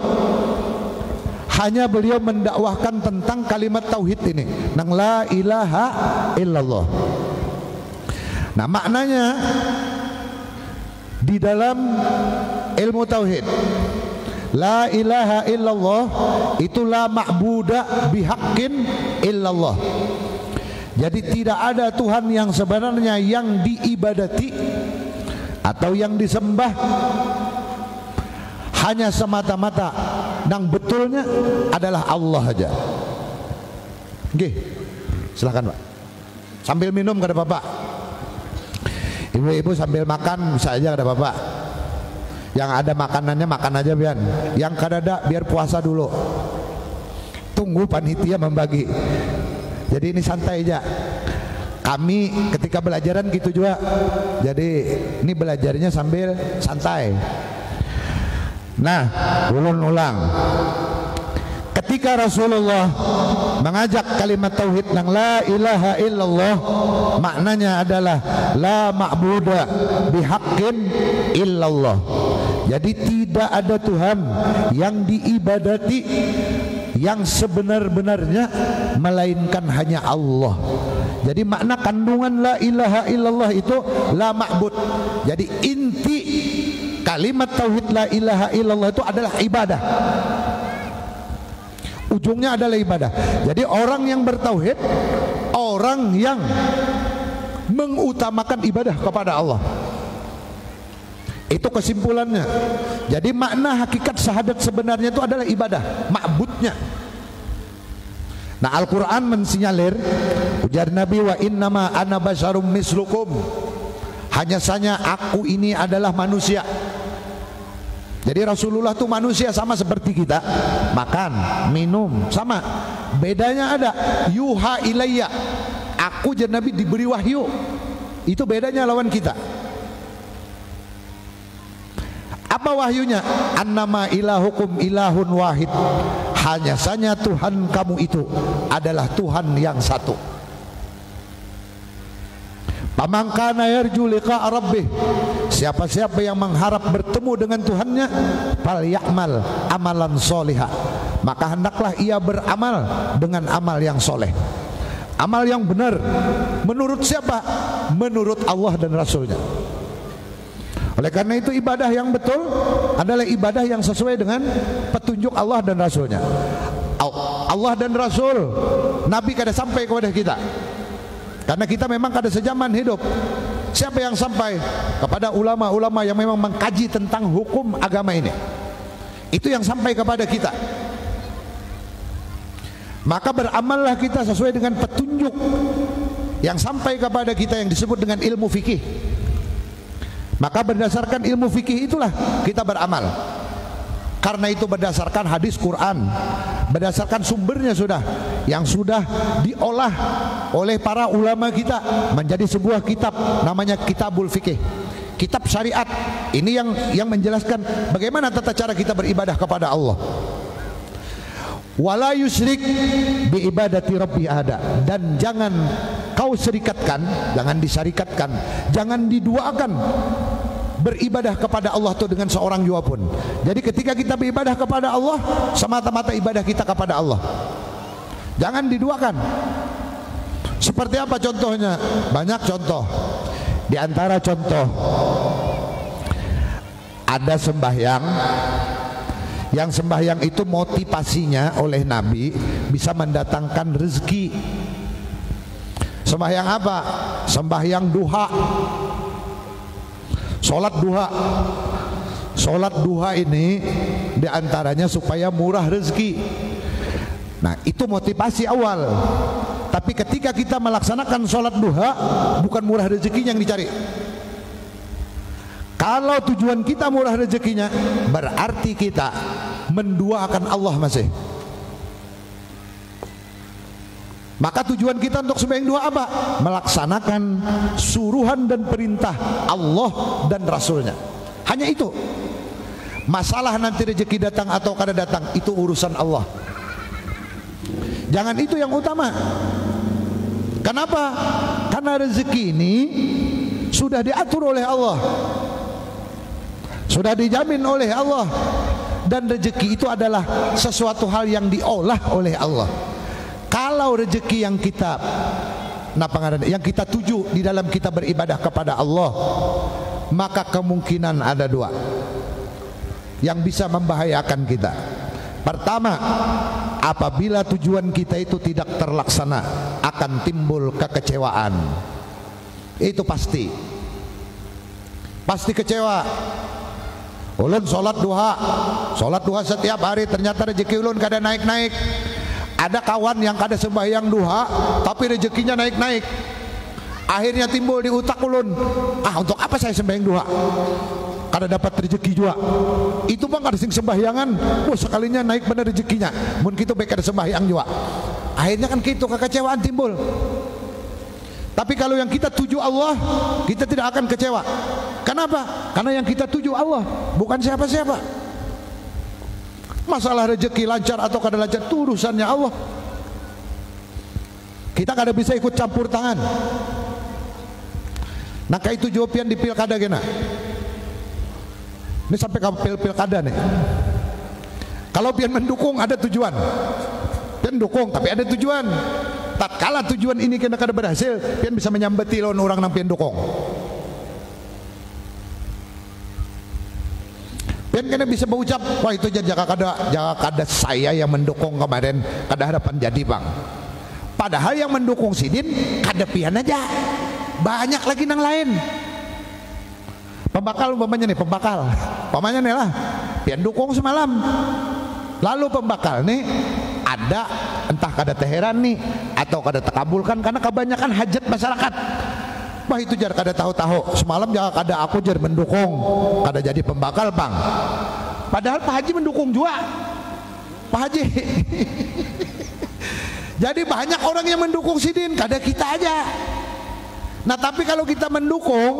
hanya beliau mendakwahkan tentang kalimat tauhid ini, nang la ilaha illallah. Nah, maknanya di dalam ilmu tauhid, la ilaha illallah itu la ma'buda bihaqqin illallah. Jadi tidak ada Tuhan yang sebenarnya yang diibadati atau yang disembah, hanya semata-mata yang betulnya adalah Allah aja. Oke, silakan Pak. Sambil minum kada apa-apa. Ibu-ibu sambil makan bisa aja kada apa-apa. Yang ada makanannya makan aja biar. Yang kada ada biar puasa dulu. Tunggu panitia membagi. Jadi ini santai aja. Kami ketika belajaran gitu juga. Jadi ini belajarnya sambil santai. Nah, ulun ulang. Ketika Rasulullah mengajak kalimat tauhid yang la ilaha illallah, maknanya adalah la ma'buda bihaqqin illallah. Jadi tidak ada Tuhan yang diibadati yang sebenar-benarnya melainkan hanya Allah. Jadi makna kandungan la ilaha illallah itu la ma'bud. Jadi inti kalimat tauhid la ilaha illallah itu adalah ibadah. Ujungnya adalah ibadah. Jadi orang yang bertauhid, orang yang mengutamakan ibadah kepada Allah. Itu kesimpulannya. Jadi makna hakikat syahadat sebenarnya itu adalah ibadah, ma'budnya. Nah, Al-Quran mensinyalir, ujar Nabi, wa innama ana basyarum mislukum, hanya saja aku ini adalah manusia. Jadi Rasulullah itu manusia sama seperti kita, makan, minum, sama. Bedanya ada, yuha ilayya, aku jadi Nabi diberi wahyu. Itu bedanya lawan kita. Apa wahyunya? Annama ilahukum ilahun wahid, hanya saja Tuhan kamu itu adalah Tuhan yang satu. Pamangkana yarju liqa rabbih, siapa-siapa yang mengharap bertemu dengan Tuhannya, fal ya'mal amalan solihah, maka hendaklah ia beramal dengan amal yang soleh, amal yang benar. Menurut siapa? Menurut Allah dan Rasulnya. Oleh karena itu ibadah yang betul adalah ibadah yang sesuai dengan petunjuk Allah dan Rasulnya. Allah dan Rasul, Nabi kada sampai kepada kita. Karena kita memang kada sejaman hidup. Siapa yang sampai kepada ulama-ulama yang memang mengkaji tentang hukum agama ini? Itu yang sampai kepada kita. Maka beramallah kita sesuai dengan petunjuk yang sampai kepada kita yang disebut dengan ilmu fikih. Maka berdasarkan ilmu fikih itulah kita beramal. Karena itu berdasarkan hadis Quran, berdasarkan sumbernya yang sudah diolah oleh para ulama kita menjadi sebuah kitab, namanya Kitabul Fikih, kitab syariat. Ini yang menjelaskan bagaimana tata cara kita beribadah kepada Allah. Wala yusyrik bi ibadati rabbi ahada, dan jangan kau serikatkan, jangan disyarikatkan, jangan diduakan beribadah kepada Allah itu dengan seorang jua pun. Jadi ketika kita beribadah kepada Allah, semata-mata ibadah kita kepada Allah, jangan diduakan. Seperti apa contohnya? Banyak contoh. Di antara contoh, ada sembahyang, yang sembahyang itu motivasinya oleh Nabi bisa mendatangkan rezeki. Sembahyang apa? Sembahyang duha, sholat duha. Sholat duha ini diantaranya supaya murah rezeki. Nah, itu motivasi awal. Tapi ketika kita melaksanakan sholat duha, bukan murah rezekinya yang dicari. Kalau tujuan kita murah rezekinya, berarti kita menduakan Allah masih. Maka tujuan kita untuk sembahyang duha apa? Melaksanakan suruhan dan perintah Allah dan Rasulnya. Hanya itu. Masalah nanti rezeki datang atau kada datang, itu urusan Allah. Jangan itu yang utama. Kenapa? Karena rezeki ini sudah diatur oleh Allah, sudah dijamin oleh Allah. Dan rezeki itu adalah sesuatu hal yang diolah oleh Allah. Kalau rezeki yang kita tuju di dalam kita beribadah kepada Allah, maka kemungkinan ada dua yang bisa membahayakan kita. Pertama, apabila tujuan kita itu tidak terlaksana, akan timbul kekecewaan. Itu pasti kecewa. Ulun sholat duha setiap hari, ternyata rezeki ulun kada naik-naik. Ada kawan yang kada sembahyang duha tapi rezekinya naik-naik. Akhirnya timbul di utak ulun, untuk apa saya sembahyang duha? Kada dapat rezeki juga. Itu bang kada sing sembahyangan, sekalinya naik benar rezekinya. Mun kitu baik kada sembahyang juga. Akhirnya kan kitu kekecewaan timbul. Tapi kalau yang kita tuju Allah, kita tidak akan kecewa. Kenapa? Karena yang kita tuju Allah, bukan siapa-siapa. Masalah rezeki lancar atau kada lancar itu urusannya Allah. Kita kada bisa ikut campur tangan. Nah kayak itu jawaban di pilkada gena. Ini sampai ke pilkada nih. Kalau pian mendukung ada tujuan, pian dukung tapi ada tujuan. Tatkala tujuan ini kena kada berhasil, pian bisa menyambati lawan orang nang pian dukung. Pian kena bisa berucap, wah itu jaga kada saya yang mendukung kemarin kada harapan jadi bang. Padahal yang mendukung Sidin kada pian aja, banyak lagi nang lain. Pembakal umpamanya nih, umpamanya nih lah, pian dukung semalam. Lalu pembakal nih ada entah kada teheran nih atau kada terkabulkan karena kebanyakan hajat masyarakat. Wah itu jar kada tahu-tahu semalam jangan kada aku jar mendukung kada jadi pembakal bang. Padahal Pak Haji mendukung juga, Pak Haji. Jadi banyak orang yang mendukung Sidin, kada kita aja. Nah tapi kalau kita mendukung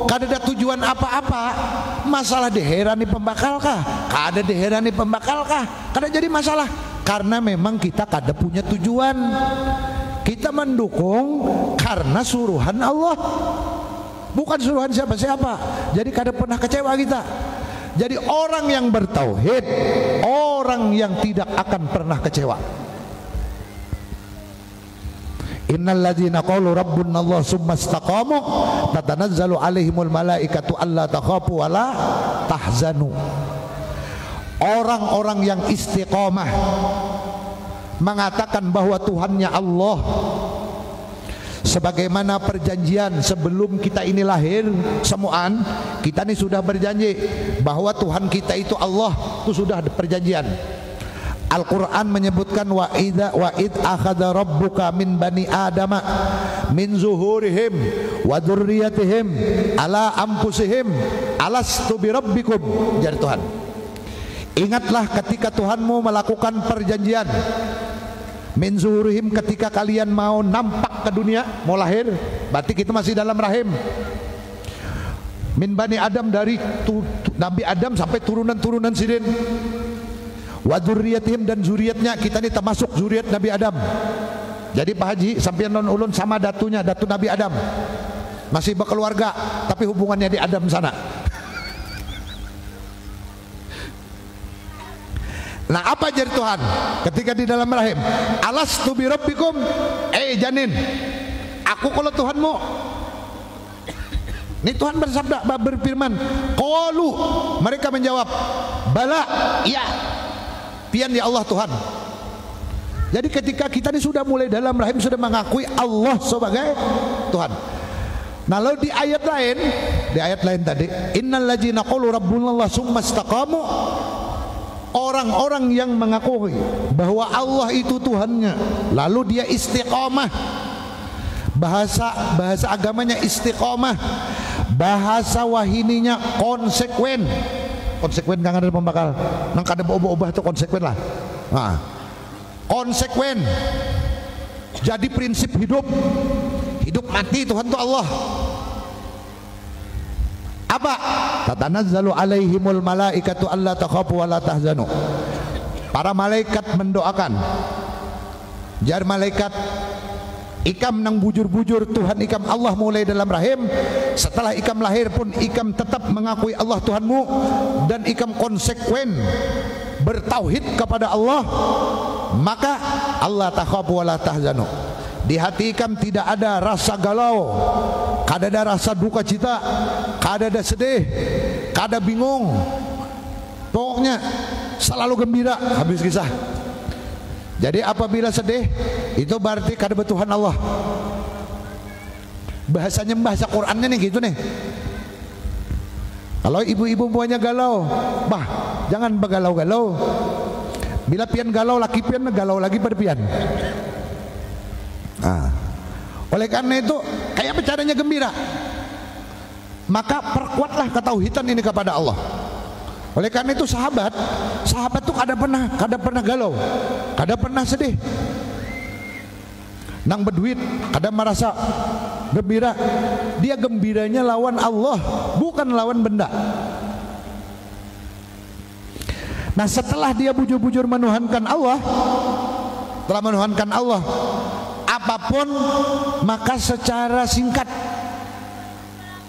kada ada tujuan apa-apa, masalah deherani pembakal kah? Kada deherani pembakal kah? Kada jadi masalah karena memang kita kada punya tujuan. Kita mendukung karena suruhan Allah, bukan suruhan siapa-siapa. Jadi kada pernah kecewa kita. Jadi orang yang bertauhid, orang yang tidak akan pernah kecewa. Innal ladzina qalu rabbuna Allah tsumma istaqamu tatanazzalu alaihimul malaikatu alla takhafu wa la tahzanu. Orang-orang yang istiqamah mengatakan bahwa Tuhannya Allah, sebagaimana perjanjian sebelum kita ini lahir semuaan, kita ini sudah berjanji bahwa Tuhan kita itu Allah, itu sudah perjanjian. Al-Quran menyebutkan wa id akhadha rabbuka min bani adama min zuhurihim wa dzurriyyatihim ala anfusihim alastu birabbikum, jadi Tuhan, ingatlah ketika Tuhanmu melakukan perjanjian min zuhurihim, ketika kalian mau nampak ke dunia, mau lahir, berarti kita masih dalam rahim. Min bani Adam, dari Nabi Adam sampai turunan-turunan sidin. Wa dzurriyyatihim, dan zuriatnya, kita ini termasuk zuriat Nabi Adam. Jadi Pak Haji sampai non ulun sama datunya, datu Nabi Adam, masih berkeluarga tapi hubungannya di Adam sana. Nah, apa jadi Tuhan ketika di dalam rahim? Alastu bi rabbikum, janin, aku kalau Tuhanmu. Ini Tuhan bersabda, berfirman, qalu, mereka menjawab, bala, ya, pian ya Allah Tuhan. Jadi ketika kita ini sudah mulai dalam rahim sudah mengakui Allah sebagai Tuhan. Nah, lalu di ayat lain tadi, innal ladzina qalu rabbunallah tsumma istaqamu, orang-orang yang mengakui bahwa Allah itu Tuhannya, lalu dia istiqomah. Bahasa agamanya istiqomah, bahasa wahininya konsekuen. Konsekuen nggak ada pembakal, nang kada berubah-ubah itu konsekuen lah. Nah, konsekuen. Jadi prinsip hidup mati Tuhan itu Allah. Apa? Tatanazzalu alaihimul malaikatu alla takhafu wa la tahzanu. Para malaikat mendoakan. Jar malaikat, ikam nang bujur-bujur Tuhan ikam Allah mulai dalam rahim, setelah ikam lahir pun ikam tetap mengakui Allah Tuhanmu, dan ikam konsekuen bertauhid kepada Allah, maka Allah takhafu wa la tahzanu. Di hati ikam tidak ada rasa galau, kada ada rasa duka cita, kada ada sedih, kada bingung, pokoknya selalu gembira. Habis kisah. Jadi apabila sedih, itu berarti kada bertuhan Allah. Bahasanya bahasa Qur'annya nih gitu nih. Kalau ibu-ibu punya galau, bah, jangan bergalau-galau. Bila pian galau, laki pian galau lagi berpian. Nah, oleh karena itu, kayak caranya gembira, maka perkuatlah ketauhidan ini kepada Allah. Oleh karena itu sahabat tuh kada pernah galau, kada pernah sedih. Nang berduit kada merasa gembira, dia gembiranya lawan Allah, bukan lawan benda. Nah, setelah dia bujur-bujur menuhankan Allah, apapun, maka secara singkat,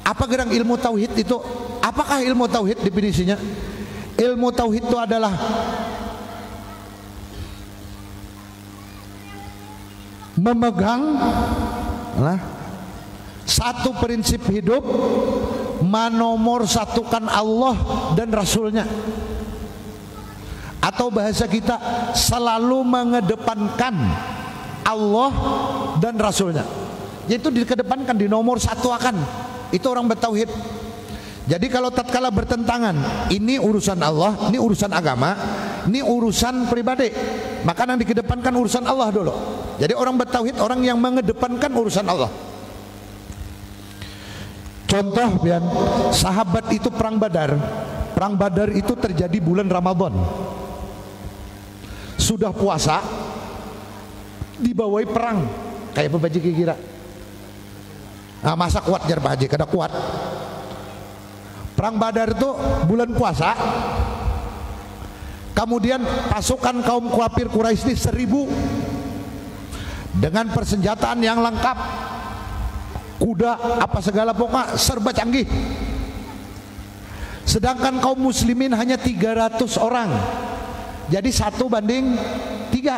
apa gerang ilmu tauhid itu? Apakah ilmu tauhid definisinya? Ilmu tauhid itu adalah memegang satu prinsip hidup, menomor satukan Allah dan Rasulnya, atau bahasa kita selalu mengedepankan Allah dan Rasulnya, yaitu dikedepankan, di nomor satu akan. Itu orang bertauhid. Jadi kalau tatkala bertentangan, ini urusan Allah, ini urusan agama, ini urusan pribadi, maka yang dikedepankan urusan Allah dulu. Jadi orang bertauhid orang yang mengedepankan urusan Allah. Contoh, biar sahabat itu perang Badar. Perang Badar itu terjadi bulan Ramadan. Sudah puasa, dibawai perang. Kayak apa Haji kira? Nah, masa kuat jar Pak Haji, kada kuat. Perang Badar itu bulan puasa. Kemudian pasukan kaum kafir Quraisy 1000 dengan persenjataan yang lengkap, kuda apa segala pokoknya serba canggih. Sedangkan kaum muslimin hanya 300 orang. Jadi 1:3.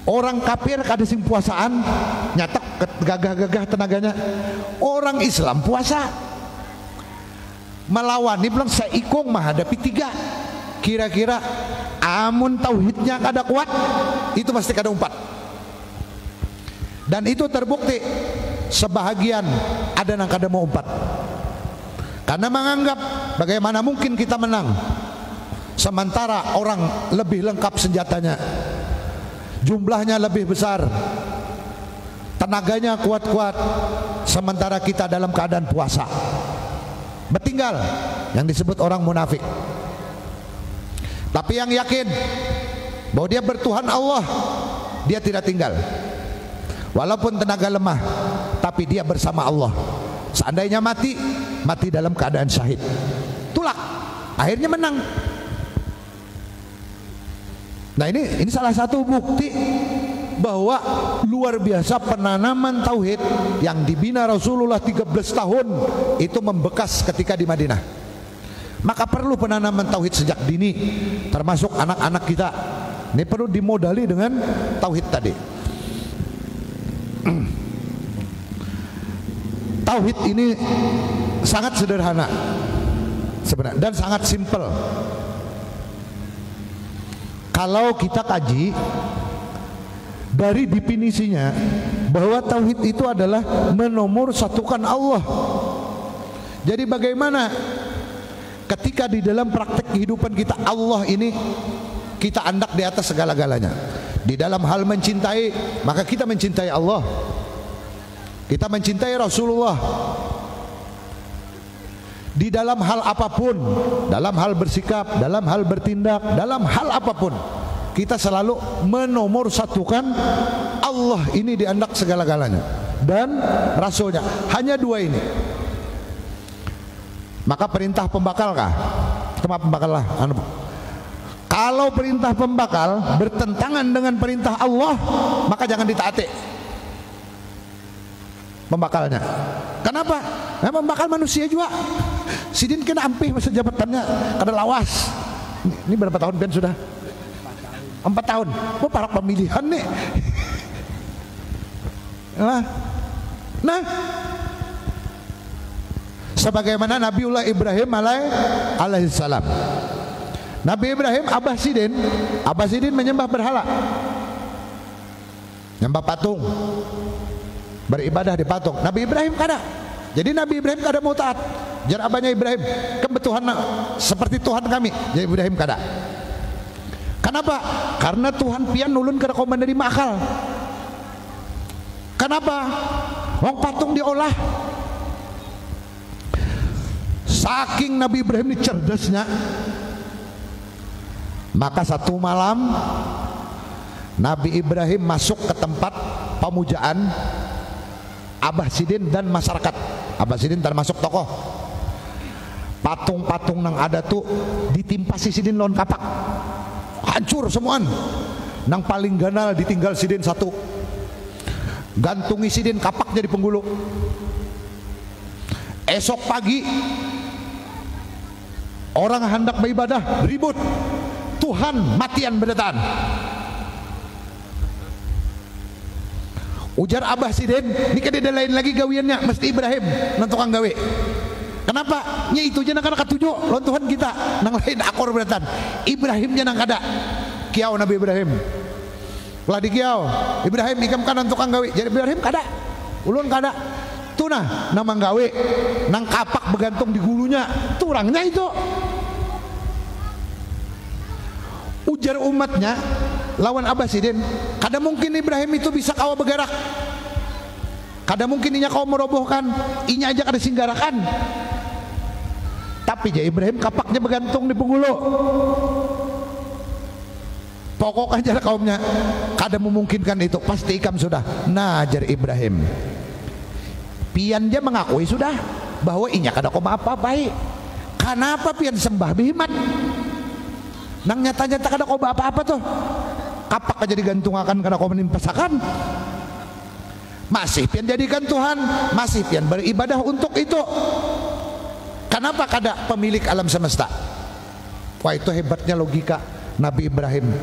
Orang kafir kada sing puasaan, nyatak gagah-gagah tenaganya. Orang Islam puasa. Melawan ini bilang saya ikung menghadapi 3. Kira-kira amun tauhidnya kada kuat, itu pasti kada umpat. Dan itu terbukti sebahagian ada yang kada mau umpat. Karena menganggap bagaimana mungkin kita menang sementara orang lebih lengkap senjatanya, jumlahnya lebih besar, tenaganya kuat-kuat, sementara kita dalam keadaan puasa. Bertinggal, yang disebut orang munafik. Tapi yang yakin bahwa dia bertuhan Allah, dia tidak tinggal. Walaupun tenaga lemah, tapi dia bersama Allah. Seandainya mati, mati dalam keadaan syahid. Tulak, akhirnya menang. Nah ini salah satu bukti bahwa luar biasa penanaman tauhid yang dibina Rasulullah 13 tahun itu membekas ketika di Madinah. Maka perlu penanaman tauhid sejak dini, termasuk anak-anak kita. Ini perlu dimodali dengan tauhid tadi. Tauhid ini sangat sederhana sebenarnya dan sangat simpel. Kalau kita kaji dari definisinya bahwa tauhid itu adalah menomorsatukan Allah. Jadi bagaimana ketika di dalam praktek kehidupan kita Allah ini kita andak di atas segala-galanya. Di dalam hal mencintai, maka kita mencintai Allah, kita mencintai Rasulullah. Di dalam hal apapun, dalam hal bersikap, dalam hal bertindak, dalam hal apapun, kita selalu menomorsatukan Allah ini di andak segala-galanya dan Rasulnya. Hanya dua ini. Maka perintah pembakal kah? Cuma pembakal lah. Kalau perintah pembakal bertentangan dengan perintah Allah, maka jangan ditaati pembakalnya. Kenapa? Nah, pembakal manusia juga. Sidin kena ampih masa jabatannya, kada lawas. Ini berapa tahun Ben sudah? 4 tahun. Oh, para pemilihan nih. Nah, sebagaimana Nabiullah Ibrahim alaihissalam. Nabi Ibrahim Abah Sidin menyembah berhala, nyembah patung, beribadah di patung. Nabi Ibrahim kada. Jadi Nabi Ibrahim kada mau taat. Jar abahnya Ibrahim, kebetulan seperti Tuhan kami. Jadi Ibrahim kada. Kenapa? Karena Tuhan pian nulun kada kau menerima akal. Kenapa? Wong patung diolah. Saking Nabi Ibrahim ini cerdasnya, maka satu malam Nabi Ibrahim masuk ke tempat pemujaan Abah Sidin dan masyarakat. Abah Sidin termasuk tokoh. Patung-patung yang ada tuh ditimpa si Sidin lawan kapak, hancur semuaan. Nang paling ganal ditinggal Sidin satu, gantungi Sidin kapaknya di penggulu. Esok pagi orang hendak beribadah, ribut. Tuhan matian berdataan. Ujar Abah Sidin, ini kan ada lain lagi gawiannya, mesti Ibrahim nang tukang gawe. Kenapa? Nya itu aja nang kada katuju lawan Tuhan kita, nang lain akor berdataan. Ibrahimnya nang kada. Kiau Nabi Ibrahim. Lah di kiau, Ibrahim ikam kan nang tukang gawe. Jadi Ibrahim kada. Ulun kada. Tunah nang manggawe, nang kapak bergantung di gulunya. Turangnya itu. Ujar umatnya lawan Abah Sidin, kada mungkin Ibrahim itu bisa kau bergerak, kada mungkin inya kau merobohkan, inya aja kada singgarakan. Tapi ya Ibrahim kapaknya bergantung di penggulu. Pokok aja kaumnya kada memungkinkan itu, pasti ikam sudah. Nah, jar Ibrahim, pian dia mengakui sudah bahwa inya kada kau apa-apai. Kenapa pian sembah bihimat? Nang nyata-nyata kada kau apa-apa tuh, kapak aja digantungakan kada kau menimpasakan. Masih pian jadikan Tuhan, masih pian beribadah untuk itu. Kenapa kada pemilik alam semesta? Wah, itu hebatnya logika Nabi Ibrahim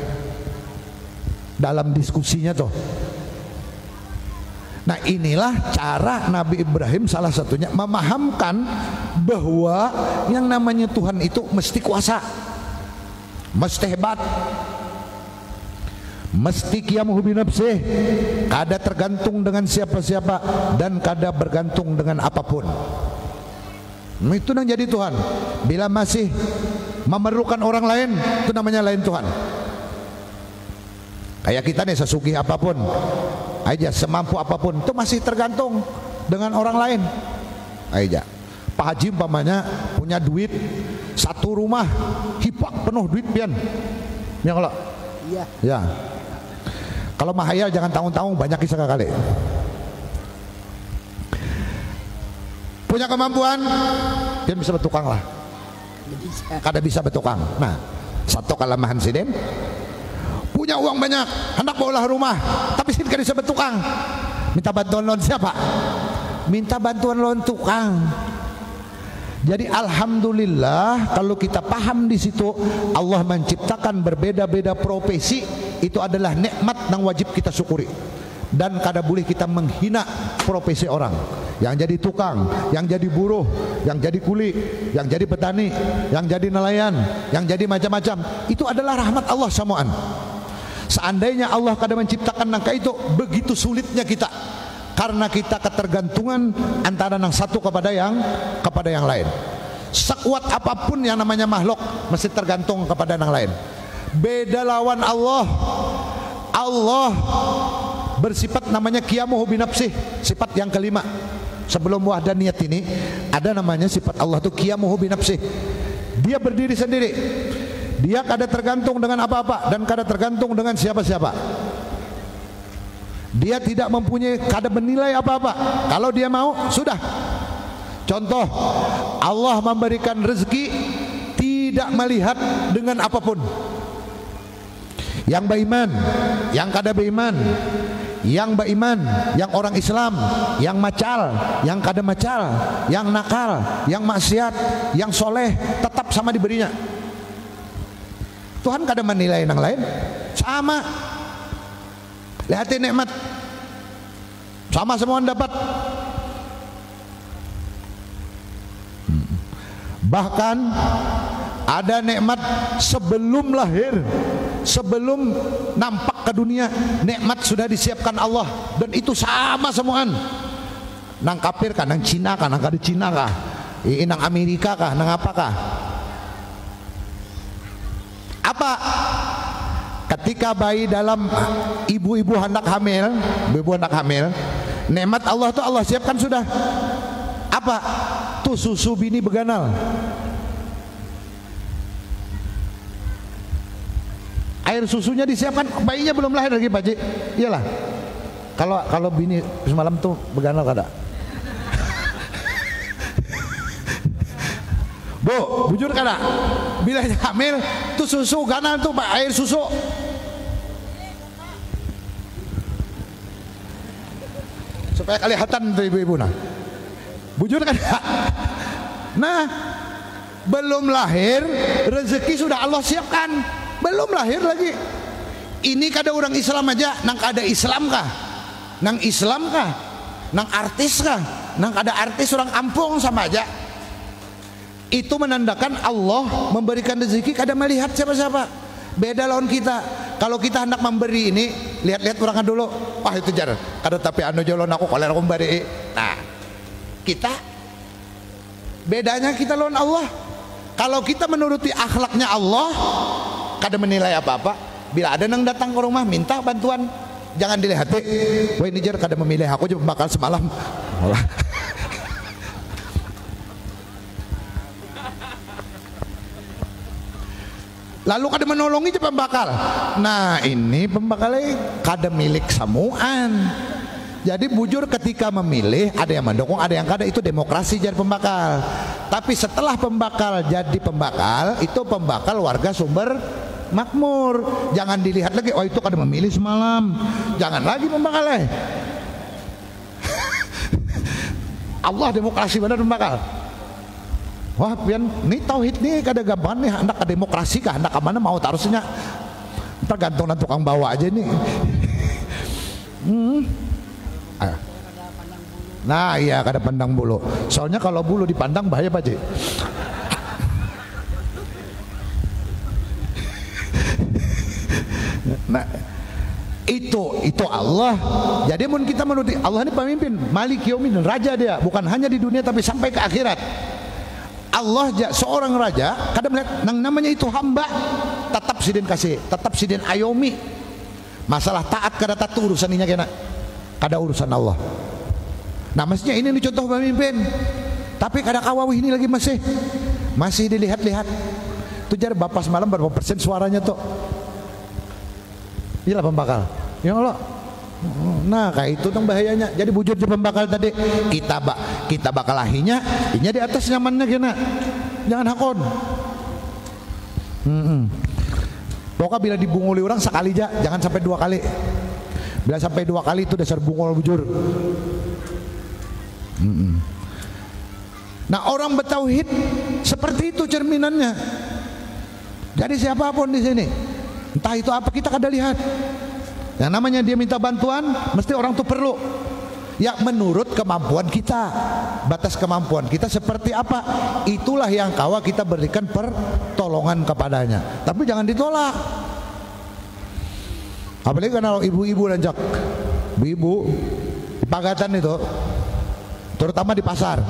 dalam diskusinya tuh. Nah, inilah cara Nabi Ibrahim salah satunya memahamkan bahwa yang namanya Tuhan itu mesti kuasa, mesti hebat. mesti qiyamuhu binafsih, kada tergantung dengan siapa-siapa dan kada bergantung dengan apapun. Itu yang jadi Tuhan. Bila masih memerlukan orang lain, itu namanya lain Tuhan. Kayak kita nih, sesugih apapun aja, semampu apapun, itu masih tergantung dengan orang lain aja. Pak Haji umpamanya punya duit satu rumah hipak penuh duit pian, ya kalau Iya. ya kalau mahayal jangan tanggung-tanggung, banyak kisah kali. Punya kemampuan, dia bisa bertukang lah. Kada bisa bertukang. Nah, satu kelemahan sini, punya uang banyak, hendak bawa rumah, tapi sini kada bisa bertukang. Minta bantuan loan siapa? Minta bantuan loan tukang. Jadi alhamdulillah kalau kita paham di situ, Allah menciptakan berbeda-beda profesi, itu adalah nikmat yang wajib kita syukuri. Dan kada boleh kita menghina profesi orang. Yang jadi tukang, yang jadi buruh, yang jadi kuli, yang jadi petani, yang jadi nelayan, yang jadi macam-macam, itu adalah rahmat Allah samaan. Seandainya Allah kada menciptakan nangka itu, begitu sulitnya kita, karena kita ketergantungan antara yang satu kepada yang lain. Sekuat apapun yang namanya makhluk mesti tergantung kepada yang lain. Beda lawan Allah. Allah bersifat namanya qiyamuhu binafsih, sifat yang kelima. Sebelum wahdaniyat ini ada namanya sifat Allah itu qiyamuhu binafsih. Dia berdiri sendiri. Dia kada tergantung dengan apa-apa dan kada tergantung dengan siapa-siapa. Dia tidak mempunyai, kada menilai apa-apa. Kalau dia mau, sudah. Contoh, Allah memberikan rezeki tidak melihat dengan apapun. Yang beriman, yang kada beriman, yang beriman, yang orang Islam, yang macal, yang kada macal, yang nakal, yang maksiat, yang soleh, tetap sama diberinya. Tuhan kada menilai yang lain, sama. Lihatin nikmat, sama semua dapat. Bahkan ada nikmat sebelum lahir, sebelum nampak ke dunia, nikmat sudah disiapkan Allah, dan itu sama semuaan. Nang kafir kah, nang Cina kah, nang kada Cina kah, nang Amerika kah, nang apakah? Apa? Ketika bayi dalam ibu-ibu hendak hamil, nikmat Allah tuh Allah siapkan sudah. Apa? Tuh susu bini beganal. Air susunya disiapkan, bayinya belum lahir lagi Pak Ji. Iyalah. Kalau bini semalam tuh beganal kada. Bu, bujur kada? Bila hamil tuh susu ganal tuh air susu. Supaya kelihatan tuh ibu-ibu nah. Bujur kada? Nah, belum lahir rezeki sudah Allah siapkan. Belum lahir lagi. Ini kada orang Islam aja, nang kada Islam kah? Nang Islam kah? Nang artis kah? Nang kada artis orang kampung sama aja. Itu menandakan Allah memberikan rezeki kada melihat siapa-siapa. Beda lawan kita. Kalau kita hendak memberi ini, lihat-lihat orangnya dulu. Wah itu jar, kada tapi anu jolon aku kalau aku memberi. Nah, kita bedanya kita lawan Allah. Kalau kita menuruti akhlaknya Allah, kada menilai apa-apa. Bila ada yang datang ke rumah minta bantuan, jangan dilihat. Wah ini jar kada memilih aku juga bakal semalam. Lalu kada menolongi je pembakal. Nah ini pembakalnya kada milik samuan. Jadi bujur ketika memilih, ada yang mendukung, ada yang kada, itu demokrasi jadi pembakal. Tapi setelah pembakal jadi pembakal, itu pembakal warga Sumber Makmur. Jangan dilihat lagi, oh itu kada memilih semalam. Jangan lagi pembakalnya. Allah demokrasi benar pembakal. Wah pian ini tauhid nih kada gampang nih, hendak ke demokrasi kah, hendak ke mana mau tarusnya tergantung tukang bawa aja nih. Nah iya kada pandang bulu, soalnya kalau bulu dipandang bahaya Pak Ji. Itu Allah. Jadi mun kita menuruti Allah ini pemimpin, Malik Yaumiddin, raja dia, bukan hanya di dunia tapi sampai ke akhirat. Allah seorang raja, kadang melihat nang namanya itu hamba, tetap sidin kasih, tetap sidin ayomi. Masalah taat kada tatu urusan ini kena, kada urusan Allah. Nah maksudnya ini contoh pemimpin, tapi kada kawawih ini lagi masih dilihat-lihat. Tujar bapak semalam berapa persen suaranya tuh? Iyalah pembakal. Ya Allah. Nah kayak itu dong bahayanya. Jadi bujur di pembakal tadi kita bakal ahinya, inya di atas nyamannya kena. Jangan hakon. Pokoknya bila dibunguli orang sekali aja, jangan sampai 2 kali. Bila sampai 2 kali itu dasar bungul bujur. Nah orang bertauhid seperti itu cerminannya. Jadi siapapun di sini, entah itu apa kita kada lihat. Yang namanya dia minta bantuan, mesti orang tuh perlu. Ya menurut kemampuan kita, batas kemampuan kita seperti apa, itulah yang kawa kita berikan pertolongan kepadanya. Tapi jangan ditolak. Apalagi kalau ibu-ibu lanjak, ibu di Pagatan itu, terutama di pasar.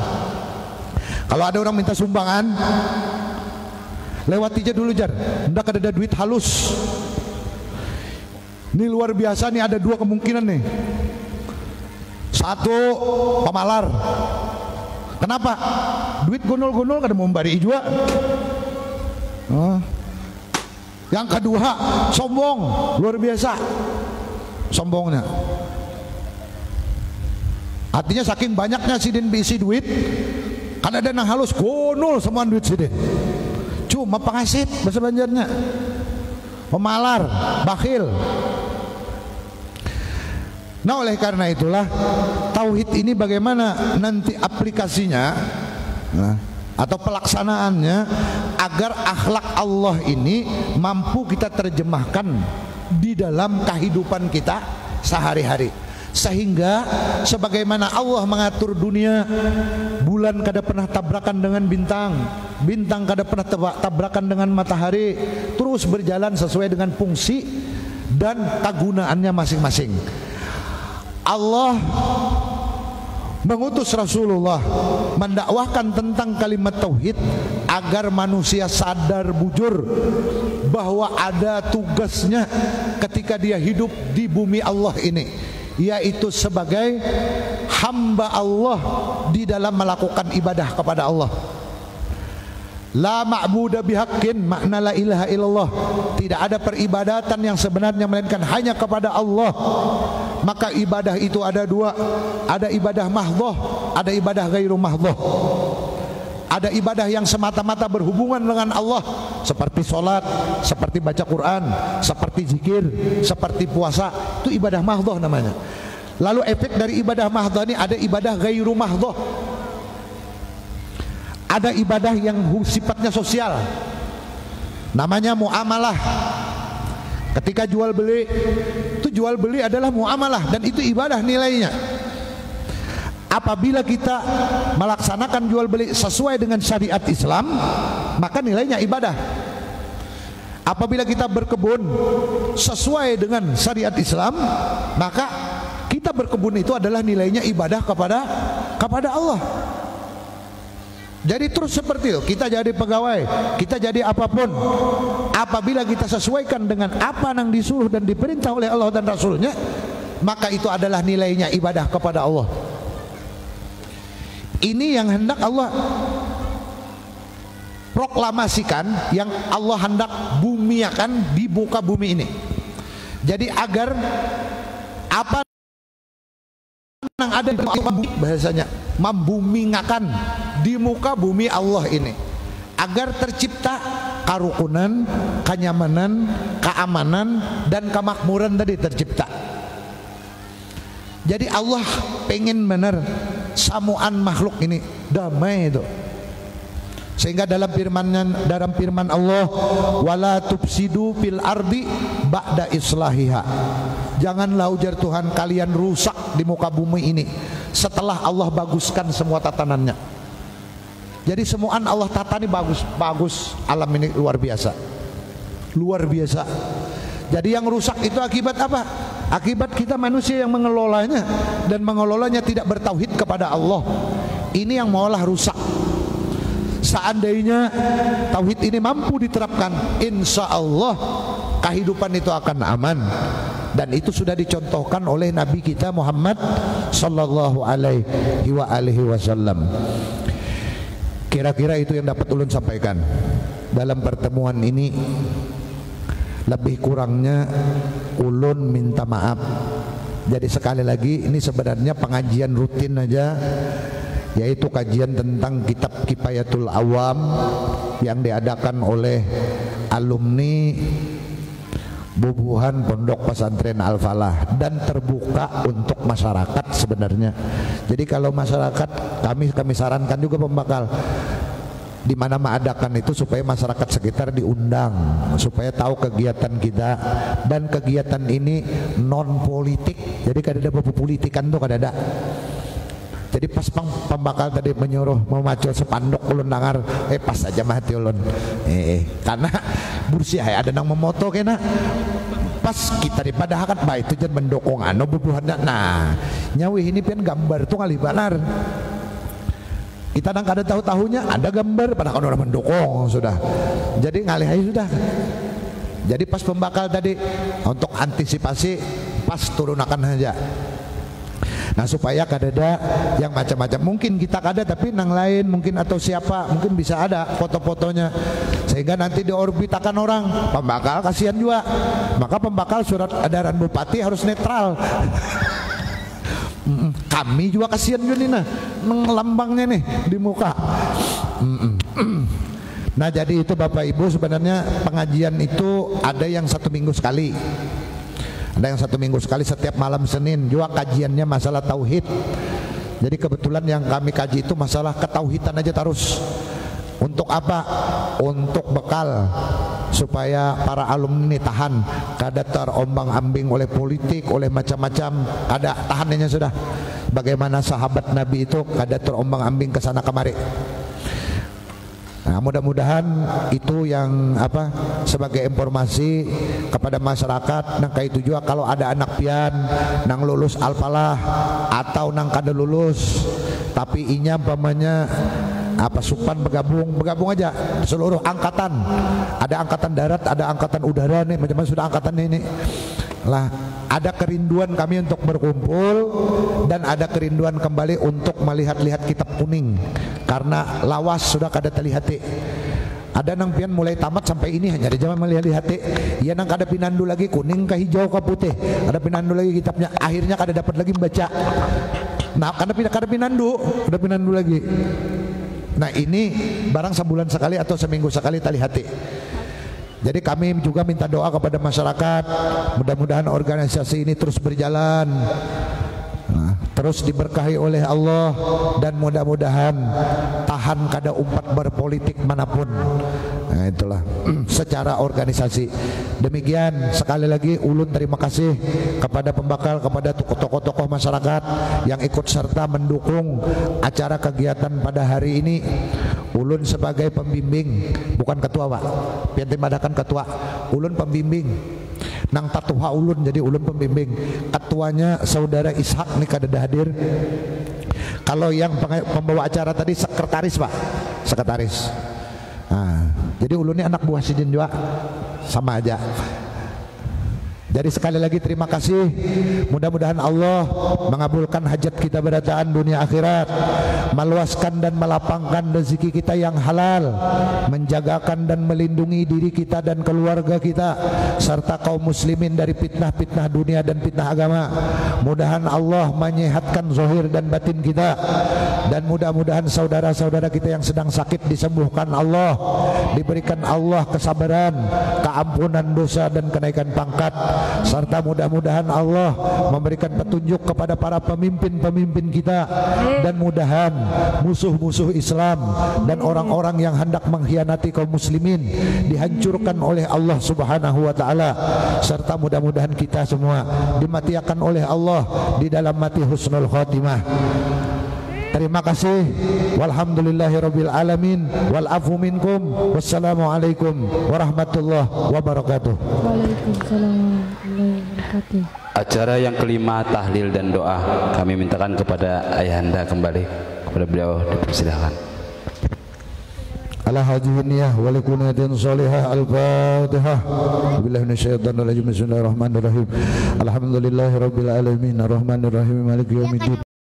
Kalau ada orang minta sumbangan, lewat aja dulu jar, hendak ada duit halus. Ini luar biasa nih, ada 2 kemungkinan nih. 1 pemalar. Kenapa? Duit gonol-gonol kada mau membari juga. Yang kedua sombong, luar biasa sombongnya. Artinya saking banyaknya sidin bisi duit, kan ada yang halus gonol semua duit sidin. Cuma pengasit bahasa Banjarnya, pemalar, bakhil. Nah oleh karena itulah tauhid ini bagaimana nanti aplikasinya atau pelaksanaannya agar akhlak Allah ini mampu kita terjemahkan di dalam kehidupan kita sehari-hari, sehingga sebagaimana Allah mengatur dunia, bulan kada pernah tabrakan dengan bintang, bintang kada pernah tabrakan dengan matahari, terus berjalan sesuai dengan fungsi dan kegunaannya masing-masing. Allah mengutus Rasulullah mendakwahkan tentang kalimat tauhid agar manusia sadar bujur bahwa ada tugasnya ketika dia hidup di bumi Allah ini, yaitu sebagai hamba Allah di dalam melakukan ibadah kepada Allah. La ma'budu bihaqqin, makna la ilaha illallah, tidak ada peribadatan yang sebenarnya melainkan hanya kepada Allah. Maka ibadah itu ada 2, ada ibadah mahdhah, ada ibadah ghairu mahdhah. Ada ibadah yang semata-mata berhubungan dengan Allah, seperti sholat, seperti baca Quran, seperti zikir, seperti puasa, itu ibadah mahdhah namanya. Lalu efek dari ibadah mahdhah ini ada ibadah ghairu mahdhah. Ada ibadah yang sifatnya sosial, namanya muamalah. Ketika jual beli, itu jual beli adalah muamalah dan itu ibadah nilainya. Apabila kita melaksanakan jual beli sesuai dengan syariat Islam, maka nilainya ibadah. Apabila kita berkebun sesuai dengan syariat Islam, maka kita berkebun itu adalah nilainya ibadah kepada Allah. Jadi terus seperti itu, kita jadi pegawai, kita jadi apapun, apabila kita sesuaikan dengan apa yang disuruh dan diperintah oleh Allah dan Rasulnya, maka itu adalah nilainya ibadah kepada Allah. Ini yang hendak Allah proklamasikan, yang Allah hendak bumiakan di muka bumi ini. Jadi agar apa yang ada di bumi, bahasanya membumingakan di muka bumi Allah ini, agar tercipta karukunan, kenyamanan, keamanan, dan kemakmuran tadi tercipta. Jadi Allah pengen benar samuan makhluk ini damai itu, sehingga dalam firman Allah, wala tufsidu fil ardi ba'da islahiha, janganlah ujar Tuhan kalian rusak di muka bumi ini setelah Allah baguskan semua tatanannya. Jadi semuaan Allah tata ini bagus, alam ini luar biasa, luar biasa. Jadi yang rusak itu akibat apa? Akibat kita manusia yang mengelolanya dan mengelolanya tidak bertauhid kepada Allah. Ini yang malah rusak. Seandainya tauhid ini mampu diterapkan, insya Allah kehidupan itu akan aman. Dan itu sudah dicontohkan oleh Nabi kita Muhammad sallallahu alaihi wasallam. Kira-kira itu yang dapat ulun sampaikan dalam pertemuan ini. Lebih kurangnya ulun minta maaf. Jadi sekali lagi ini sebenarnya pengajian rutin aja, yaitu kajian tentang kitab Kifayatul Awam yang diadakan oleh alumni Bubuhan Pondok Pesantren Al-Falah dan terbuka untuk masyarakat sebenarnya. Jadi kalau masyarakat, kami sarankan juga pembakal di mana mengadakan itu supaya masyarakat sekitar diundang, supaya tahu kegiatan kita, dan kegiatan ini non politik. Jadi kada ada politikan tuh, kada ada. Jadi pas pembakal tadi menyuruh mau macul sepanduk ulun dengar, pas aja mati ulun. Karena bersih ada nang memoto kena. Pas kita daripada hakat baik itu jangan mendukung bubuhannya. Nah, nyawi ini pian gambar tuh kali banar. Kita nang kada tahu-tahunya ada gambar pada kan orang mendukung sudah. Jadi ngalih aja sudah. Jadi pas pembakal tadi untuk antisipasi pas turunakan saja. Nah supaya kadada yang macam-macam, mungkin kita kada tapi nang lain mungkin atau siapa mungkin bisa ada foto-fotonya, sehingga nanti diorbitakan orang. Pembakal kasihan juga, maka pembakal surat edaran bupati harus netral. Kami juga kasihan juga nih nah lambangnya nih di muka. Nah jadi itu Bapak Ibu, sebenarnya pengajian itu ada yang 1 minggu sekali. Ada yang 1 minggu sekali setiap malam Senin juga kajiannya masalah tauhid. Jadi kebetulan yang kami kaji itu masalah ketauhidan aja terus. Untuk apa? Untuk bekal supaya para alumni ini tahan, kada terombang-ambing oleh politik, oleh macam-macam, ada tahannya sudah. Bagaimana sahabat Nabi itu kada terombang-ambing ke sana kemari. Nah, mudah-mudahan itu yang sebagai informasi kepada masyarakat. Nang kayak itu juga kalau ada anak pian nang lulus Al-Falah atau nang kada lulus tapi inya pamannya supan bergabung aja seluruh angkatan. Ada angkatan darat, ada angkatan udara nih, macam-macam sudah angkatan ini. Lah ada kerinduan kami untuk berkumpul dan ada kerinduan kembali untuk melihat-lihat kitab kuning karena lawas sudah kada terlihati. Ada nang pian mulai tamat sampai ini hanya ada zaman melihat-lihati. Ya nang kada pinandu lagi kuning ke hijau ke putih. Ada pinandu lagi kitabnya, akhirnya kada dapat lagi membaca. Nah karena kada pinandu lagi. Nah ini barang sebulan sekali atau seminggu sekali terlihati. Jadi kami juga minta doa kepada masyarakat, mudah-mudahan organisasi ini terus berjalan, terus diberkahi oleh Allah, dan mudah-mudahan tahan kada umpat berpolitik manapun. Nah itulah secara organisasi. Demikian sekali lagi ulun terima kasih kepada pembakal, kepada tokoh-tokoh masyarakat yang ikut serta mendukung acara kegiatan pada hari ini. Ulun sebagai pembimbing, bukan ketua Pak, pian madakan ketua, ulun pembimbing. Nang tatuha ulun jadi ulun pembimbing. Ketuanya saudara Ishak nih kada hadir. Kalau yang pembawa acara tadi sekretaris Pak, sekretaris. Nah, jadi ulun ini anak buah sidin juga, sama aja. Jadi sekali lagi terima kasih. Mudah-mudahan Allah mengabulkan hajat kita berataan dunia akhirat, meluaskan dan melapangkan rezeki kita yang halal, menjagakan dan melindungi diri kita dan keluarga kita serta kaum muslimin dari fitnah-fitnah dunia dan fitnah agama. Mudahan Allah menyehatkan zahir dan batin kita, dan mudah-mudahan saudara-saudara kita yang sedang sakit disembuhkan Allah, diberikan Allah kesabaran, keampunan dosa dan kenaikan pangkat, serta mudah-mudahan Allah memberikan petunjuk kepada para pemimpin-pemimpin kita, dan mudahan musuh-musuh Islam dan orang-orang yang hendak mengkhianati kaum muslimin dihancurkan oleh Allah Subhanahu wa taala, serta mudah-mudahan kita semua dimatiakan oleh Allah di dalam mati husnul khatimah. Terima kasih. Walhamdulillahirabbil alamin wal afu minkum. Wassalamualaikum warahmatullahi wabarakatuh. Waalaikumsalam warahmatullahi wabarakatuh. Acara yang kelima, tahlil dan doa, kami mintakan kepada ayahanda kembali, kepada beliau dipersilakan. Ala hadhihi niyyah wa likunatin salihah. Al-Fatihah. Billahi minasyaitonir rajim. Bismillahirrahmanirrahim. Alhamdulillahirabbil alamin arrahmanirrahim maliki yaumiddin.